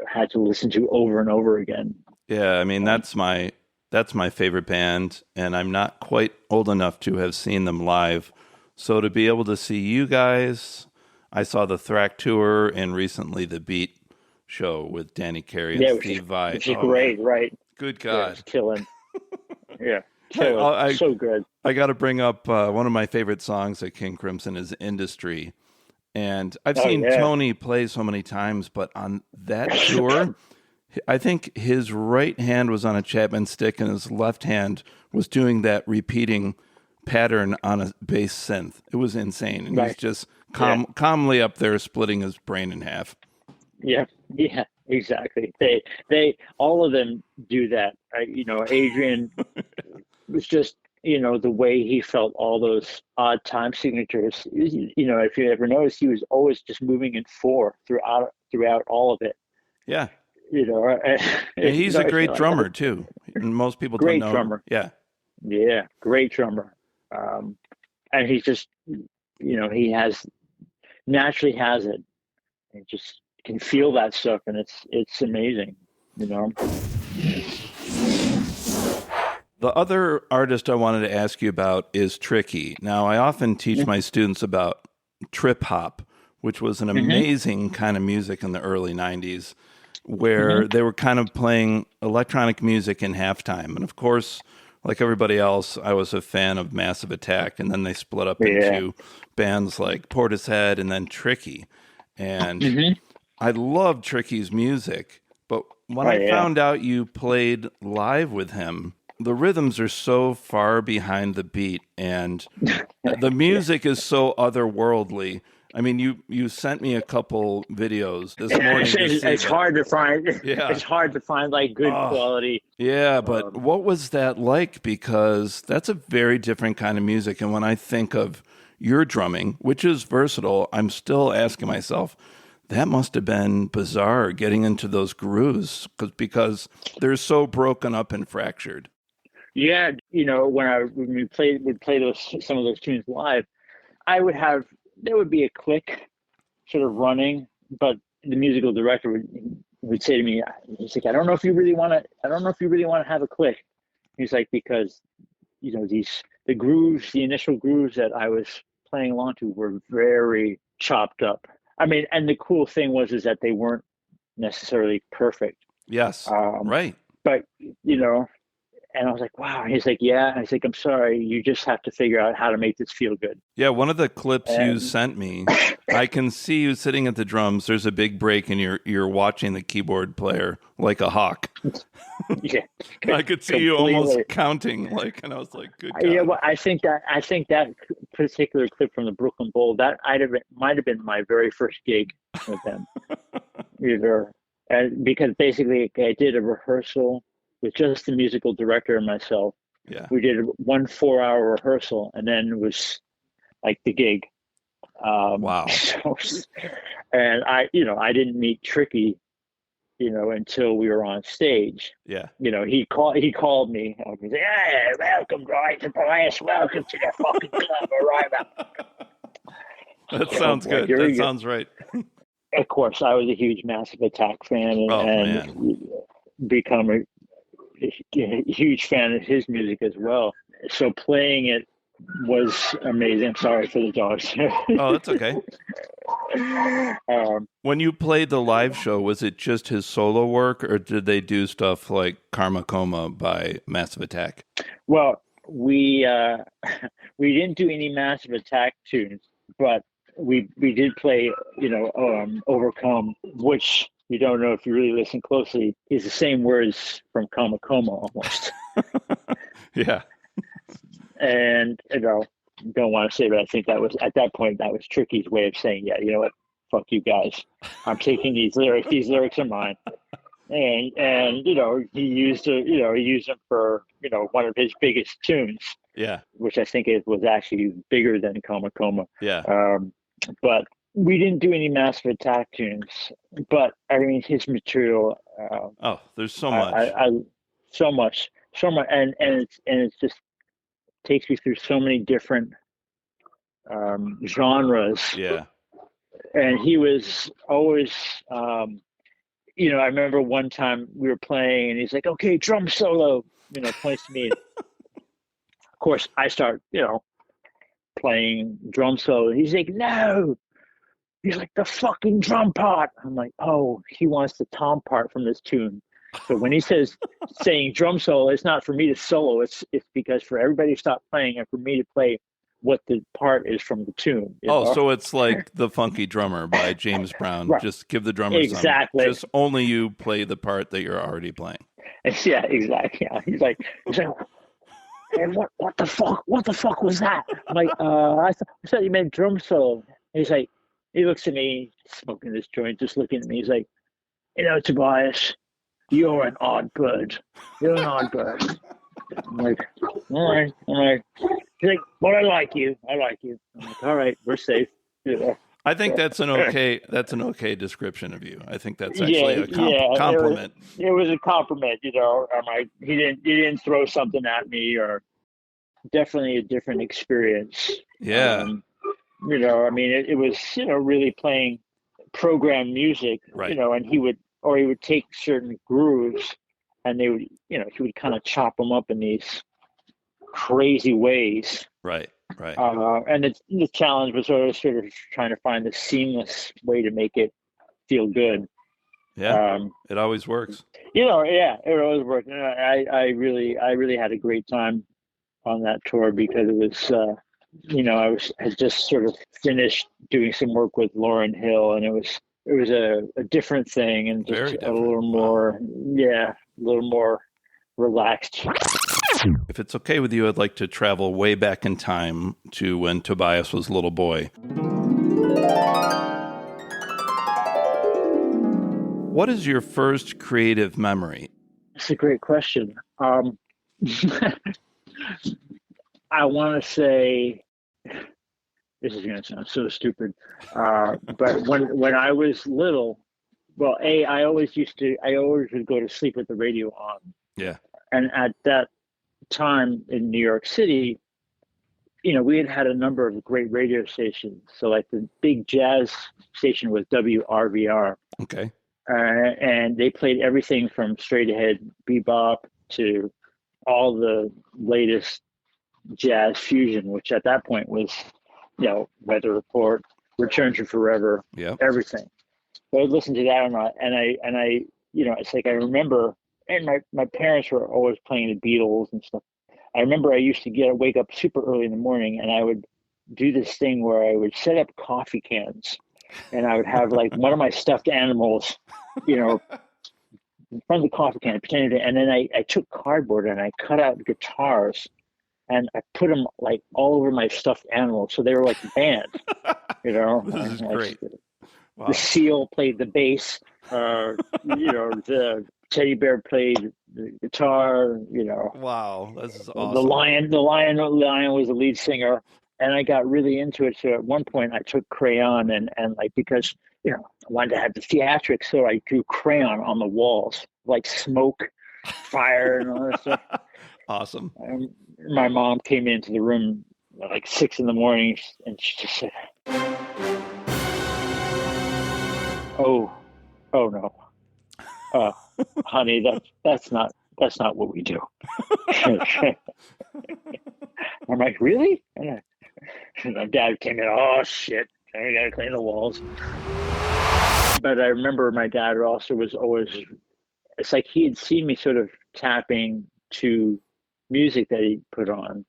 had to listen to over and over again. Yeah, I mean that's my favorite band, and I'm not quite old enough to have seen them live. So to be able to see you guys, I saw the Thrack tour and recently the Beat show with Danny Carey and Steve Vai. Which is great, man. Right? Good God, yeah, killing. Yeah. So good. I got to bring up one of my favorite songs at King Crimson is Industry. And I've seen Tony play so many times, but on that tour, I think his right hand was on a Chapman stick and his left hand was doing that repeating pattern on a bass synth. It was insane. And he's just calmly up there splitting his brain in half. Yeah, exactly. They all of them do that. Adrian was just, the way he felt all those odd time signatures. If you ever noticed, he was always just moving in 4 throughout all of it. Yeah. And he's a great drummer too. And most people don't know. Great drummer. Yeah. Yeah, great drummer. And he's just, he naturally has it, and just can feel that stuff, and it's amazing. The other artist I wanted to ask you about is Tricky. Now, I often teach my students about trip hop, which was an amazing kind of music in the early 90s, where they were kind of playing electronic music in halftime. And of course, like everybody else, I was a fan of Massive Attack, and then they split up into bands like Portishead and then Tricky. And I loved Tricky's music, but when I found out you played live with him, the rhythms are so far behind the beat, and the music is so otherworldly. I mean, you sent me a couple videos this morning. It's hard to find. It's hard to find like good quality. Yeah, but what was that like? Because that's a very different kind of music. And when I think of your drumming, which is versatile, I'm still asking myself, that must have been bizarre getting into those grooves because they're so broken up and fractured. Yeah, when we would play some of those tunes live, there would be a click sort of running, but the musical director would say to me, he's like, I don't know if you really want to have a click. He's like, because the initial grooves that I was playing along to were very chopped up. I mean, and the cool thing was that they weren't necessarily perfect. Yes, right. But and I was like, wow. And he's like, yeah. And I was like, I'm sorry. You just have to figure out how to make this feel good. Yeah, one of the clips you sent me, I can see you sitting at the drums. There's a big break, and you're watching the keyboard player like a hawk. Yeah, I could see you almost counting, and I was like, good God. Yeah, well, I think that particular clip from the Brooklyn Bowl, that might have been my very first gig with them. Because basically I did a rehearsal with just the musical director and myself. Yeah. We did 1 4-hour rehearsal, and then it was like the gig. Wow. And I didn't meet Tricky, until we were on stage. Yeah. He called me. He was like, hey, welcome, Tobias. Welcome to the fucking club. All right, that sounds good. That sounds right. Of course, I was a huge Massive Attack fan, and become a huge fan of his music as well. So playing it was amazing. I'm sorry for the dogs. Oh, that's okay. When you played the live show, was it just his solo work, or did they do stuff like Karma Coma by Massive Attack? Well, we didn't do any Massive Attack tunes, but we did play, Overcome, which you don't know if you really listen closely, is the same words from Karma Coma almost. Yeah. And, don't want to say, but I think that was, at that point, that was Tricky's way of saying, yeah, you know what, fuck you guys. I'm taking these lyrics are mine. And he used them for, one of his biggest tunes. Yeah. Which I think was actually bigger than Karma Coma. Yeah. But we didn't do any Massive Attack tunes, but I mean, his material. There's so much. So much, and it's just takes me through so many different genres. Yeah. And he was always, I remember one time we were playing, and he's like, "Okay, drum solo," points to me. Of course, I start, playing drum solo, and he's like, "No." He's like, the fucking drum part. I'm like, oh, he wants the tom part from this tune. So when he says saying drum solo, it's not for me to solo. It's because for everybody to stop playing and for me to play what the part is from the tune. So it's like The Funky Drummer by James Brown. Right. Just give the drummer exactly. Just only you play the part that you're already playing. Yeah, exactly. Yeah. He's like, hey, what the fuck? What the fuck was that? I'm like, I thought you meant drum solo. And he's like, he looks at me, smoking this joint, just looking at me. He's like, Tobias, you're an odd bird. You're an odd bird. I'm like, all right. He's like, but I like you. I'm like, all right, we're safe. I think that's an okay description of you. I think that's actually a compliment. It was a compliment, I'm like, he didn't throw something at me or definitely a different experience. Yeah. I mean, it was, really playing program music, Right. and he would take certain grooves and they would, he would kind of chop them up in these crazy ways. Right. Right. And the challenge was always sort of trying to find the seamless way to make it feel good. Yeah. It always works. Yeah, it always worked. And I really had a great time on that tour because it was, I had just sort of finished doing some work with Lauryn Hill, and it was a different thing and just Very a different. little more, a little more relaxed. If it's okay with you, I'd like to travel way back in time to when Tobias was a little boy. What is your first creative memory? That's a great question. I want to say, this is going to sound so stupid, but when I was little, well, I always would go to sleep with the radio on. Yeah. And at that time in New York City, we had a number of great radio stations. So like the big jazz station was WRVR. Okay. And they played everything from straight ahead bebop to all the latest jazz fusion, which at that point was, Weather Report, Return to Forever, everything. So I would listen to that and I it's like I remember, and my parents were always playing the Beatles and stuff. I remember I used to wake up super early in the morning and I would do this thing where I would set up coffee cans and I would have like one of my stuffed animals, in front of the coffee can, and then I took cardboard and I cut out guitars and I put them like all over my stuffed animals. So they were like a band, This is great. Wow. The seal played the bass, the teddy bear played the guitar, Wow, this is awesome. The lion was the lead singer, and I got really into it. So at one point I took crayon and like, because, I wanted to have the theatrics. So I drew crayon on the walls, like smoke, fire and all that stuff. Awesome. And my mom came into the room at like 6 a.m. and she just said, Oh no. Honey, that's not what we do. I'm like, really? And my dad came in, oh shit, I gotta clean the walls. But I remember my dad also was always, it's like he had seen me sort of tapping to music that he put on.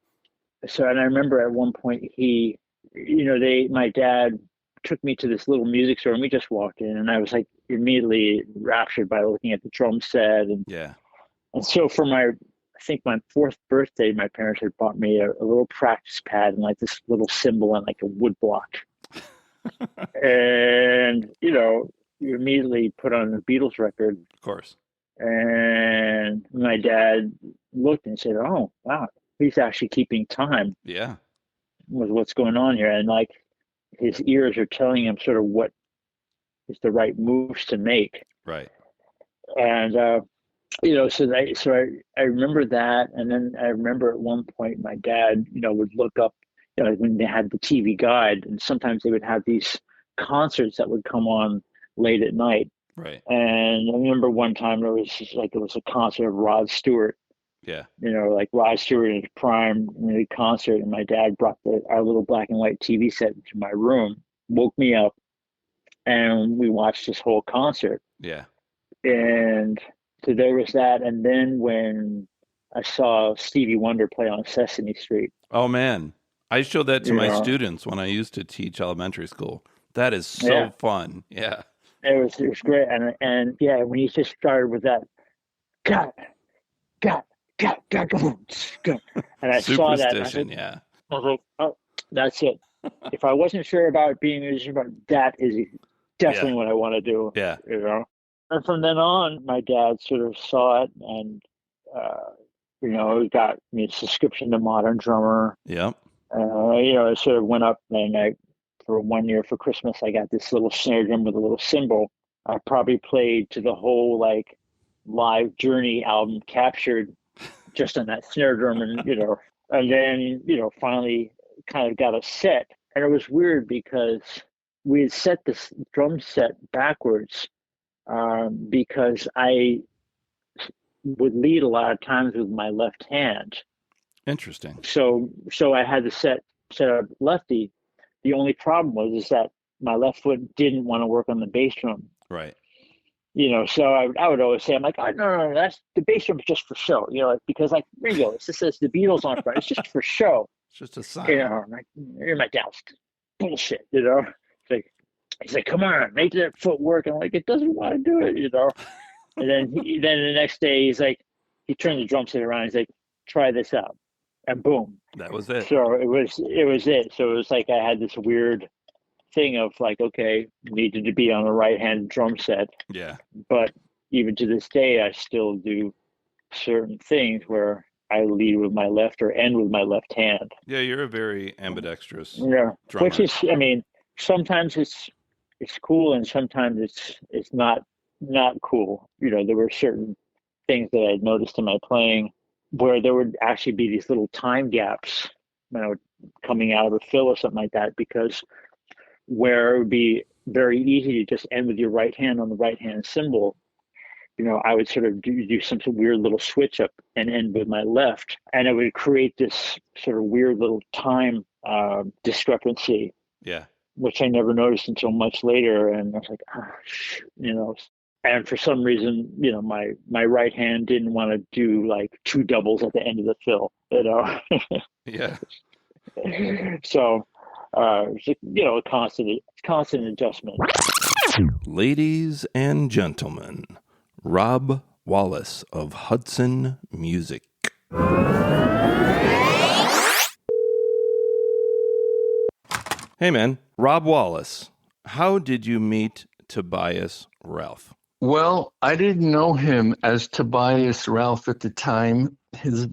So, and I remember at one point my dad took me to this little music store and we just walked in and I was like immediately raptured by looking at the drum set. And so for I think my 4th birthday, my parents had bought me a little practice pad and like this little cymbal and like a wood block. And, you immediately put on a Beatles record. Of course. And my dad looked and said, oh, wow, he's actually keeping time. Yeah. With what's going on here. And like his ears are telling him sort of what is the right moves to make. Right. And, so I remember that. And then I remember at one point my dad, would look up, when they had the TV guide, and sometimes they would have these concerts that would come on late at night. Right. And I remember one time it was a concert of Rod Stewart. Yeah. Like Rod Stewart in his prime concert, and my dad brought our little black and white TV set into my room, woke me up, and we watched this whole concert. Yeah. And so there was that. And then when I saw Stevie Wonder play on Sesame Street. Oh man. I showed that to my students when I used to teach elementary school. That is so fun. Yeah. It was great. And yeah, when he just started with that, God. And I saw that. Superstition, I was like, oh, that's it. If I wasn't sure about being a musician, but that is definitely what I want to do. Yeah. And from then on, my dad sort of saw it and, got me a subscription to Modern Drummer. Yep. It sort of went up, and for 1 year for Christmas, I got this little snare drum with a little cymbal. I probably played to the whole Live Journey album Captured just on that snare drum. And, And then, finally kind of got a set. And it was weird because we had set this drum set backwards because I would lead a lot of times with my left hand. Interesting. So I had the set up lefty. The only problem was that my left foot didn't want to work on the bass drum. Right. So I would always say, I'm like, oh, no, that's the bass drum is just for show, because like Ringo, it says the Beatles on front. It's just for show. It's just a sign. I'm like, you're my dad. Bullshit, It's like, he's like, come on, make that foot work. I'm like, it doesn't want to do it, And then the next day, he's like, he turned the drum set around. He's like, try this out. And boom. That was it. So it was it. So it was like I had this weird thing of like, okay, needed to be on the right hand drum set. Yeah. But even to this day, I still do certain things where I lead with my left or end with my left hand. Yeah, you're a very ambidextrous drummer. Which is, sometimes it's cool and sometimes it's not cool. There were certain things that I had noticed in my playing where there would actually be these little time gaps when I would coming out of a fill or something like that, because where it would be very easy to just end with your right hand on the right hand cymbal, I would sort of do some weird little switch up and end with my left, and it would create this sort of weird little time discrepancy. Yeah. Which I never noticed until much later, and I was like, And for some reason, my right hand didn't want to do like two doubles at the end of the fill, Yeah. So, a constant adjustment. Ladies and gentlemen, Rob Wallis of Hudson Music. Hey man, Rob Wallis, how did you meet Tobias Ralph? Well, I didn't know him as Tobias Ralph at the time. His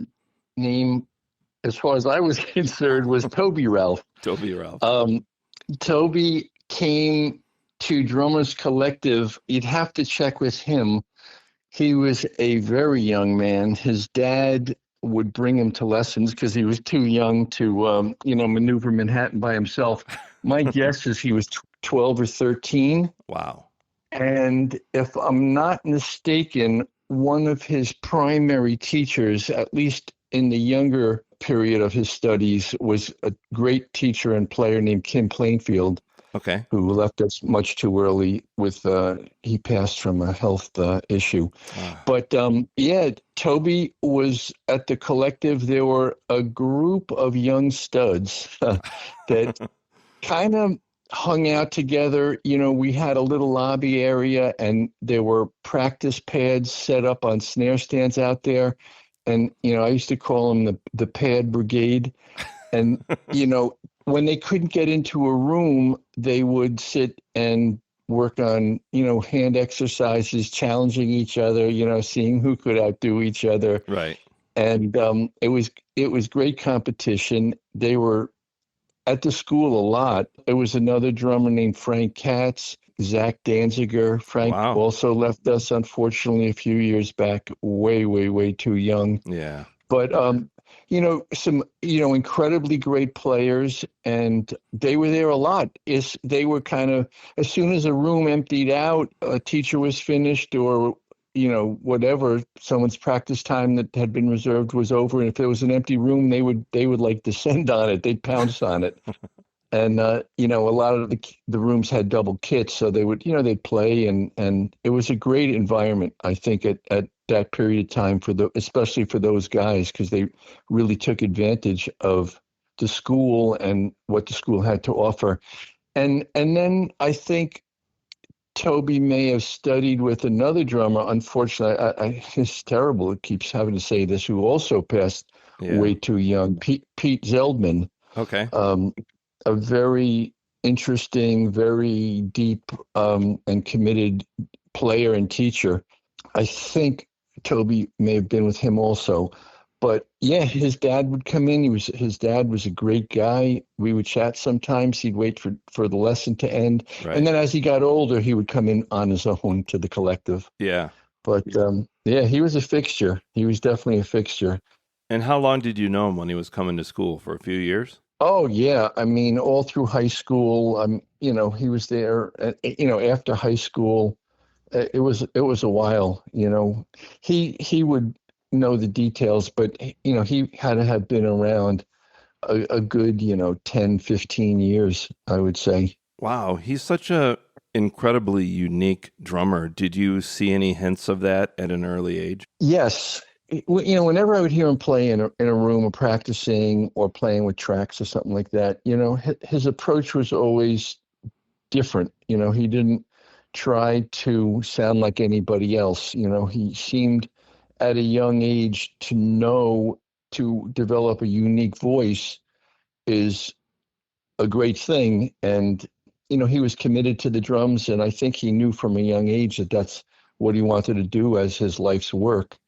name, as far as I was concerned, was Toby Ralph. Toby Ralph. Toby came to Drummers Collective. You'd have to check with him. He was a very young man. His dad would bring him to lessons because he was too young to, maneuver Manhattan by himself. My guess is he was 12 or 13. Wow. And if I'm not mistaken, one of his primary teachers, at least in the younger period of his studies, was a great teacher and player named Kim Plainfield. Okay. Who left us much too early with, he passed from a health issue. But Toby was at the collective. There were a group of young studs that kind of hung out together. We had a little lobby area and there were practice pads set up on snare stands out there. And, I used to call them the pad brigade. And, when they couldn't get into a room, they would sit and work on, hand exercises, challenging each other, seeing who could outdo each other. Right. And it was great competition. They were at the school a lot. There was another drummer named Frank Katz, Zach Danziger. Frank also left us, unfortunately, a few years back, way, way, way too young. Yeah. But, some, incredibly great players, and they were there a lot. They were kind of, as soon as a room emptied out, a teacher was finished or, whatever, someone's practice time that had been reserved was over. And if there was an empty room, they would like descend on it. They'd pounce on it. And, a lot of the rooms had double kits, so they would, they'd play and it was a great environment, I think, at that period of time especially for those guys, because they really took advantage of the school and what the school had to offer. And then I think Toby may have studied with another drummer. Unfortunately, it's terrible. It keeps having to say this, who also passed way too young, Pete Zeldman. Okay. A very interesting, very deep and committed player and teacher. I think Toby may have been with him also. But yeah, his dad would come in. His dad was a great guy. We would chat sometimes. He'd wait for the lesson to end. Right. And then as he got older, he would come in on his own to the collective. Yeah. But he was a fixture. He was definitely a fixture. And how long did you know him when he was coming to school? For a few years? Oh yeah, I mean, all through high school, he was there. After high school, it was a while. He would know the details, but he had to have been around a good 10, 15 years, I would say. Wow, he's such a incredibly unique drummer. Did you see any hints of that at an early age? Yes. Whenever I would hear him play in a room or practicing or playing with tracks or something like that, his approach was always different. He didn't try to sound like anybody else. He seemed at a young age to know to develop a unique voice is a great thing. And, he was committed to the drums. And I think he knew from a young age that that's what he wanted to do as his life's work.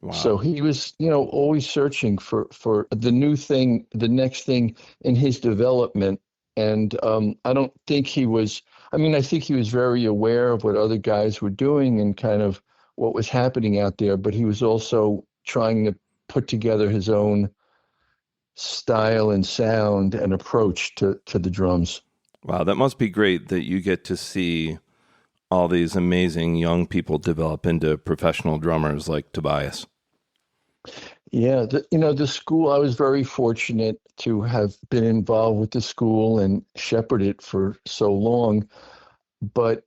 Wow. So he was, always searching for the new thing, the next thing in his development. And I don't think he was, I think he was very aware of what other guys were doing and kind of what was happening out there, but he was also trying to put together his own style and sound and approach to the drums. Wow, that must be great that you get to see all these amazing young people develop into professional drummers like Tobias. Yeah, the school, I was very fortunate to have been involved with the school and shepherd it for so long. But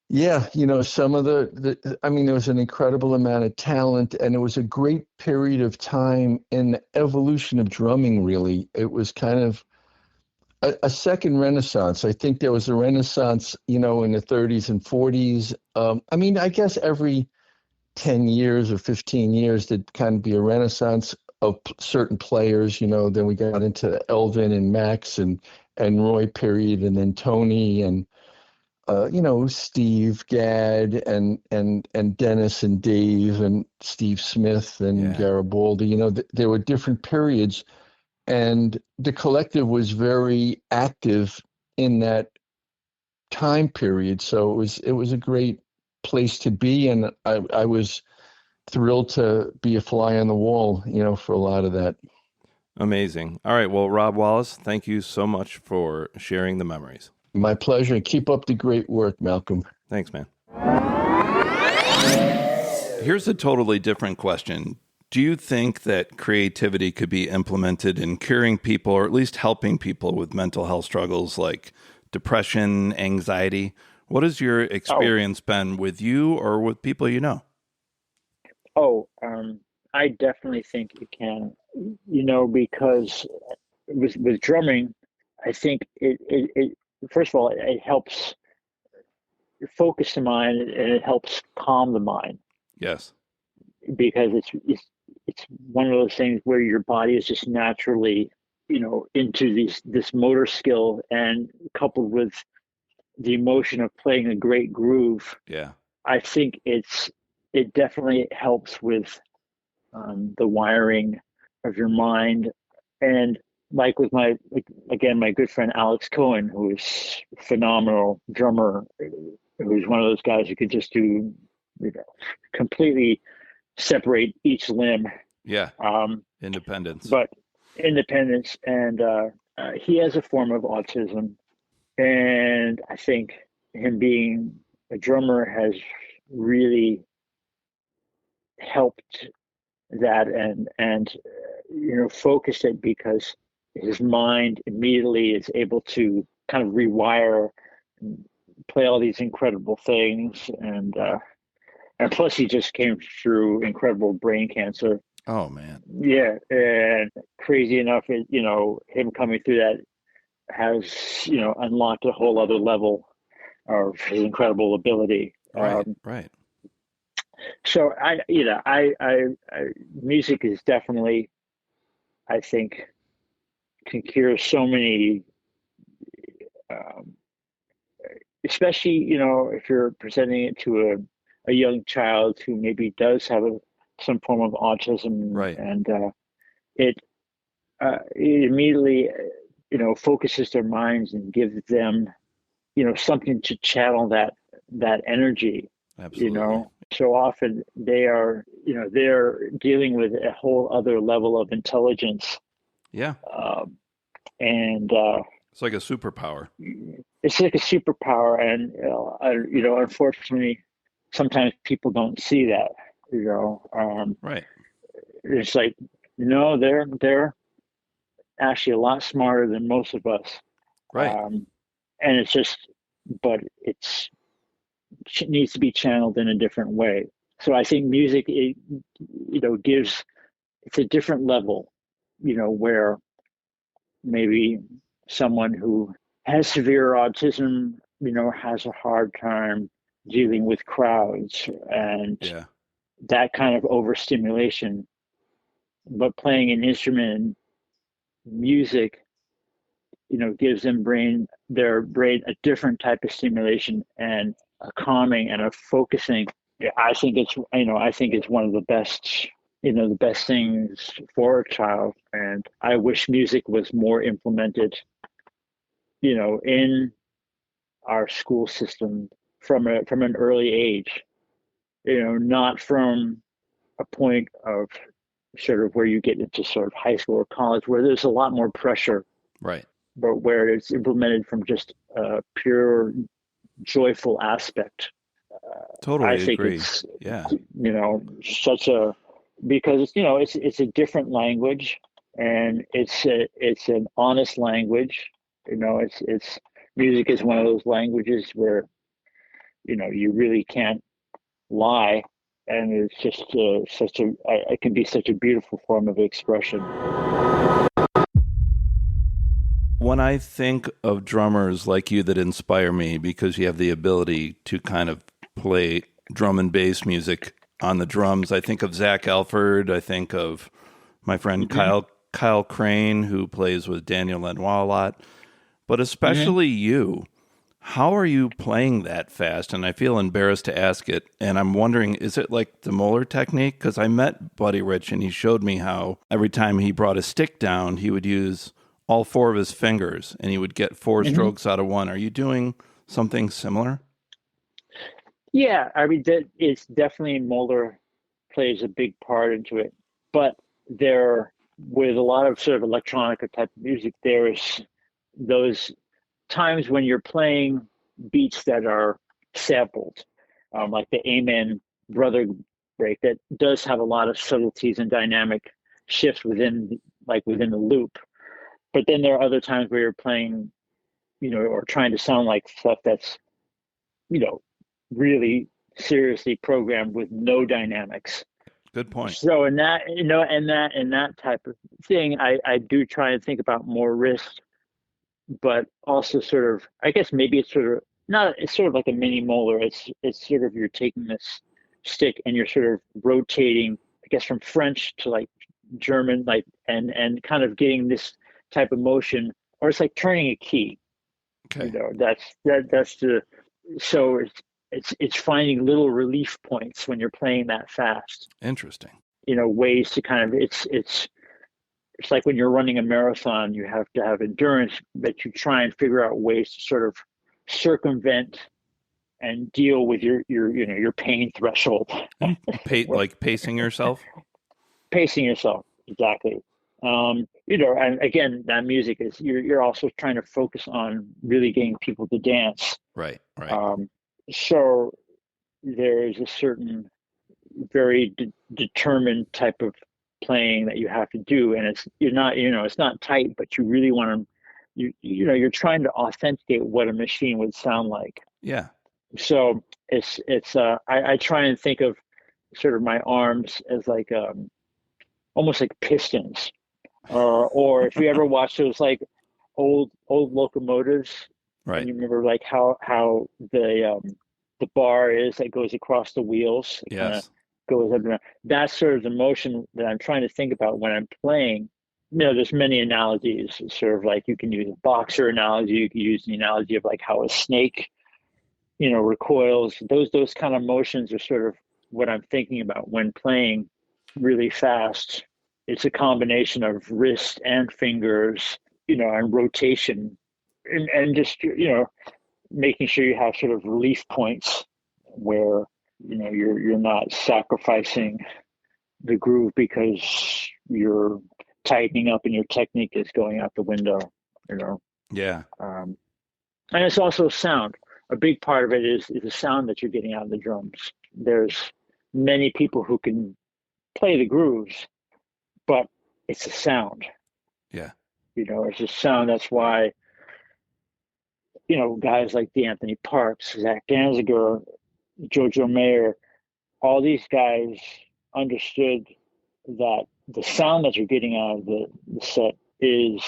yeah, some of there was an incredible amount of talent, and it was a great period of time in the evolution of drumming, really. It was kind of a second renaissance. I think there was a renaissance, in the 30s and 40s. I guess every 10 years or 15 years, there'd kind of be a renaissance of certain players. Then we got into Elvin and Max and Roy period, and then Tony and Steve Gadd and Dennis and Dave and Steve Smith and Garibaldi. There were different periods, and the collective was very active in that time period. So it was a great place to be, and I was thrilled to be a fly on the wall, for a lot of that. Amazing. All right. Well, Rob Wallis, thank you so much for sharing the memories. My pleasure. Keep up the great work, Malcolm. Thanks, man. Here's a totally different question. Do you think that creativity could be implemented in curing people, or at least helping people with mental health struggles like depression, anxiety? What has your experience been with you or with people you know? I definitely think it can, because with drumming, I think it first of all, it helps focus the mind, and it helps calm the mind. Yes. Because it's one of those things where your body is just naturally, into this motor skill, and coupled with the emotion of playing a great groove. Yeah. I think it definitely helps with the wiring of your mind. And like with my good friend Alex Cohen, who is a phenomenal drummer, who's one of those guys who could just do, completely separate each limb. Yeah. Independence. But independence. And he has a form of autism. And I think him being a drummer has really helped that and focused it, because his mind immediately is able to kind of rewire and play all these incredible things. And plus he just came through incredible brain cancer. Oh man. Yeah. And crazy enough, him coming through that has, unlocked a whole other level of his incredible ability. Right. So I music is definitely, I think, can cure so many, especially, if you're presenting it to a young child who maybe does have some form of autism. Right. And it immediately, focuses their minds and gives them, something to channel that energy. Absolutely. so often they're dealing with a whole other level of intelligence. Yeah. And it's like a superpower. It's like a superpower. And, unfortunately, sometimes people don't see that, Right. It's like, no, they're actually a lot smarter than most of us. Right. And it's just, but it needs to be channeled in a different way. So I think music, it's a different level, where maybe someone who has severe autism, has a hard time dealing with crowds and that kind of overstimulation. But playing an instrument, music, gives their brain a different type of stimulation and a calming and a focusing. I think it's one of the best, the best things for a child. And I wish music was more implemented, in our school system from an early age, not from a point of sort of where you get into sort of high school or college where there's a lot more pressure. Right. But where it's implemented from just a pure joyful aspect. Totally I think agree. it's, because it's a different language, and it's an honest language. It's music is one of those languages where, you really can't lie. And it's just it can be such a beautiful form of expression. When I think of drummers like you that inspire me because you have the ability to kind of play drum and bass music on the drums, I think of Zach Alford. I think of my friend Kyle Crane, who plays with Daniel Lanois a lot. But especially you, how are you playing that fast? And I feel embarrassed to ask it. And I'm wondering, is it like the Moeller technique? Because I met Buddy Rich and he showed me how every time he brought a stick down, he would use all four of his fingers and he would get four strokes out of one. Are you doing something similar? Yeah, I mean, it's definitely Moeller plays a big part into it. But with a lot of sort of electronic type of music, there's those times when you're playing beats that are sampled, like the Amen Brother break that does have a lot of subtleties and dynamic shifts within the loop. But then there are other times where you're playing, or trying to sound like stuff that's, really seriously programmed with no dynamics. Good point. So in that, in that type of thing, I do try and think about more risk, but also sort of, I guess maybe it's sort of like a mini Moeller. It's sort of, you're taking this stick and you're sort of rotating, I guess, from French to like German, like, and kind of getting this type of motion, or it's like turning a key. Okay. So it's finding little relief points when you're playing that fast. Interesting. Ways to kind of, it's like when you're running a marathon, you have to have endurance, but you try and figure out ways to sort of circumvent and deal with your pain threshold. Like pacing yourself? Pacing yourself, exactly. And again, that music is, you're also trying to focus on really getting people to dance. Right. So there is a certain very determined type of playing that you have to do, and it's not tight, but you really want to, you're trying to authenticate what a machine would sound like. Yeah. So I try and think of sort of my arms as like almost like pistons, or if you ever watch those like old locomotives, right? And you remember like how the bar is that goes across the wheels. Yes. Goes up and down. That's sort of the motion that I'm trying to think about when I'm playing. There's many analogies. It's sort of like you can use a boxer analogy. You can use the analogy of like how a snake, recoils. Those kind of motions are sort of what I'm thinking about when playing really fast. It's a combination of wrist and fingers, and rotation, and just, making sure you have sort of relief points where you're not sacrificing the groove because you're tightening up and your technique is going out the window, Yeah. And it's also sound. A big part of it is the sound that you're getting out of the drums. There's many people who can play the grooves, but it's a sound. Yeah. It's a sound. That's why, guys like D'Anthony Parks, Zach Danziger, Jojo Mayer, all these guys understood that the sound that you're getting out of the set is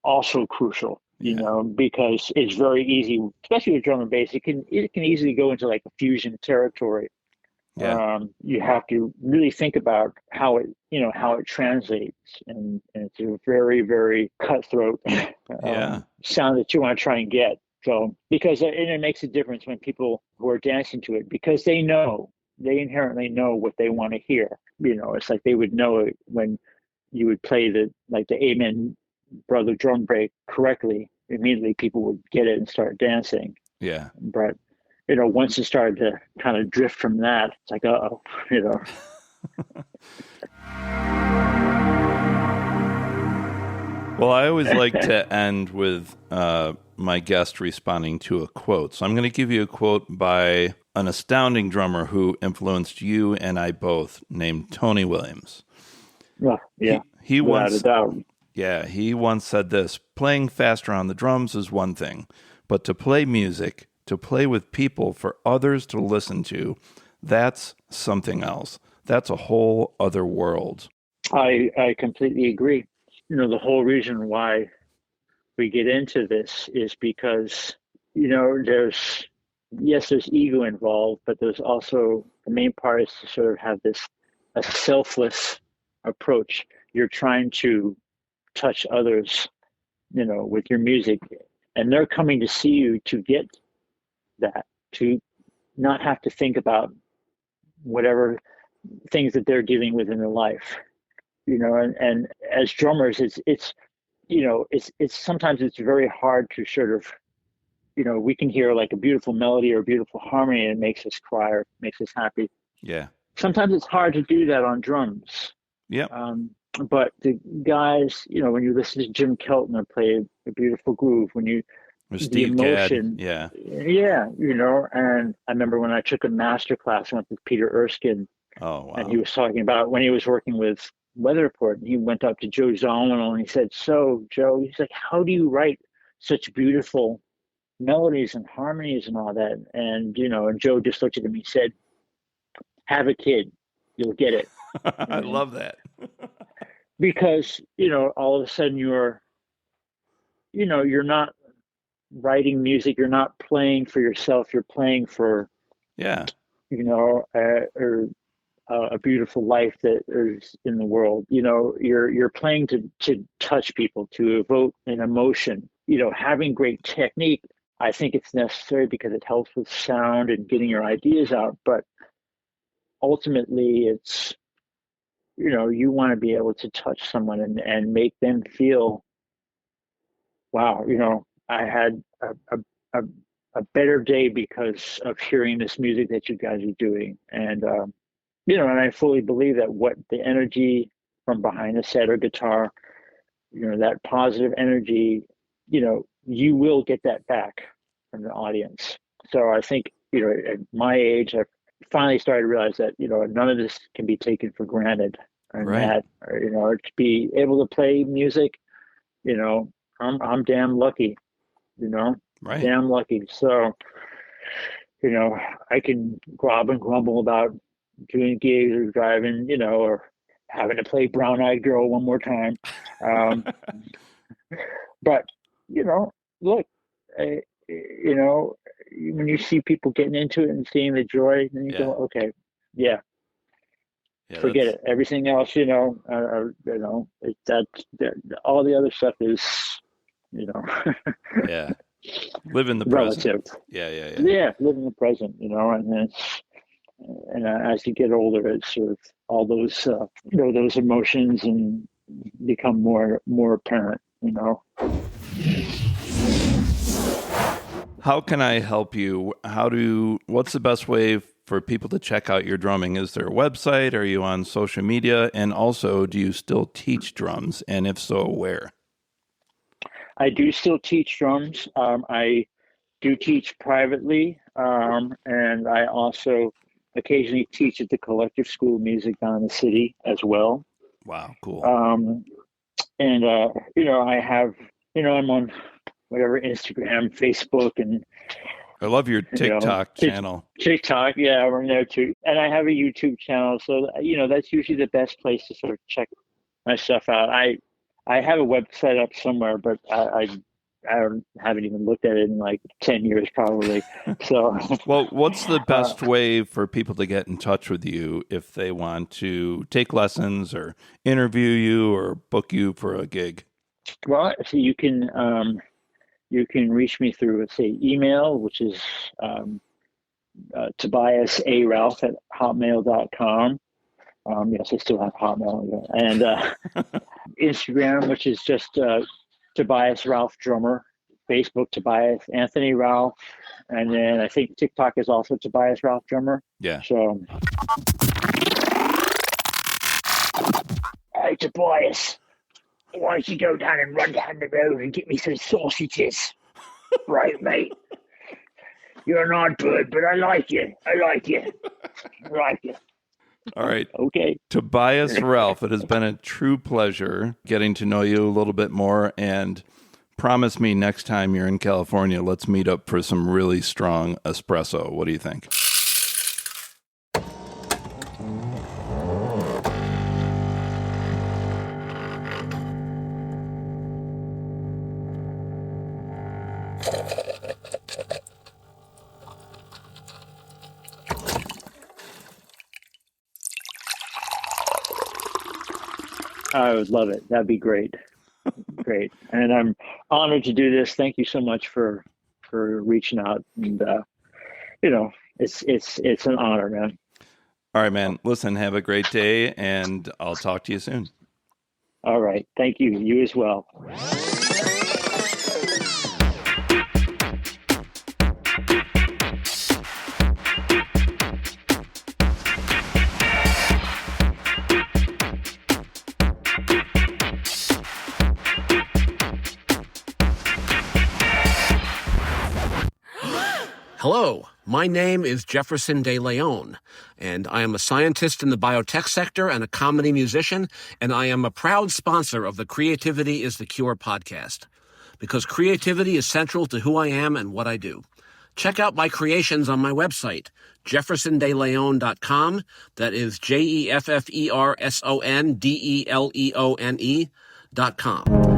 also crucial, because it's very easy, especially with drum and bass. It can easily go into like a fusion territory. Yeah. You have to really think about how it translates, and it's a very, very cutthroat sound that you want to try and get. So because it makes a difference when people who are dancing to it, because they inherently know what they want to hear. It's like they would know it when you would play the Amen Brother drum break correctly. Immediately people would get it and start dancing. Yeah. But once it started to kind of drift from that, it's like, Well, I always like to end with my guest responding to a quote. So I'm going to give you a quote by an astounding drummer who influenced you and I both, named Tony Williams. Yeah, he without once, a doubt. Yeah, he once said this: playing faster on the drums is one thing, but to play music, to play with people for others to listen to, that's something else. That's a whole other world. I completely agree. The whole reason why we get into this is because, there's ego involved, but there's also, the main part is to sort of have a selfless approach. You're trying to touch others, with your music, and they're coming to see you to get that, to not have to think about whatever things that they're dealing with in their life, and as drummers, it's sometimes it's very hard to sort of, we can hear like a beautiful melody or a beautiful harmony and it makes us cry or makes us happy. Yeah. Sometimes it's hard to do that on drums. Yeah. But the guys, when you listen to Jim Keltner play a beautiful groove, when you, Or the Steve emotion, Gadd. yeah, and I remember when I took a master class, I went with Peter Erskine. Oh, wow. And he was talking about when he was working with Weather Report, and he went up to Joe Zawinul and he said, "So, Joe," he's like, "how do you write such beautiful melodies and harmonies and all that?" And, and Joe just looked at him and he said, "Have a kid, you'll get it." I love that. Because, all of a sudden you're not writing music, you're not playing for yourself, you're playing for, a beautiful life that is in the world. You're playing to touch people, to evoke an emotion. Having great technique, I think it's necessary because it helps with sound and getting your ideas out. But ultimately, it's, you want to be able to touch someone and make them feel, wow, I had a better day because of hearing this music that you guys are doing. And, and I fully believe that what the energy from behind the set or guitar, that positive energy, you will get that back from the audience. So I think, at my age, I've finally started to realize that, none of this can be taken for granted. And Right. that, to be able to play music, I'm damn lucky, Right. damn lucky. So, I can grob and grumble about doing gigs or driving, or having to play Brown Eyed Girl one more time. But, look, when you see people getting into it and seeing the joy, then you go, okay, forget it. Everything else, that all the other stuff is, Yeah. Live in the relative. present. Yeah. Yeah, live in the present, and as you get older, it's sort of all those, those emotions and become more apparent, How can I help you? What's the best way for people to check out your drumming? Is there a website? Are you on social media? And also, do you still teach drums? And if so, where? I do still teach drums. I do teach privately, and I also occasionally teach at the Collective School of Music down in the city as well. Wow, cool. And I have, I'm on whatever, Instagram, Facebook, and I love your TikTok channel. TikTok, yeah, we're in there too. And I have a YouTube channel, so that's usually the best place to sort of check my stuff out. I have a website up somewhere, but I haven't even looked at it in like 10 years probably. So, well, what's the best way for people to get in touch with you if they want to take lessons or interview you or book you for a gig? Well, so you can reach me through, let's say, email, which is Tobias A. Ralph at hotmail.com. Yes, I still have Hotmail. And Instagram, which is just Tobias Ralph Drummer. Facebook, Tobias Anthony Ralph. And then I think TikTok is also Tobias Ralph Drummer. Yeah. So, hey, Tobias, why don't you go down and run down the road and get me some sausages? Right, mate? You're an odd bird, but I like you. I like you. All right. Okay. Tobias Ralph, it has been a true pleasure getting to know you a little bit more, and promise me next time you're in California, let's meet up for some really strong espresso. What do you think? I would love it. That'd be great. Great. And I'm honored to do this. Thank you so much for reaching out. And, it's an honor, man. All right, man. Listen, have a great day, and I'll talk to you soon. All right. Thank you. You as well. Hello, my name is Jefferson De Leon, and I am a scientist in the biotech sector and a comedy musician, and I am a proud sponsor of the Creativity is the Cure podcast, because creativity is central to who I am and what I do. Check out my creations on my website, jeffersondeleone.com. That is JEFFERSONDELEONE.com.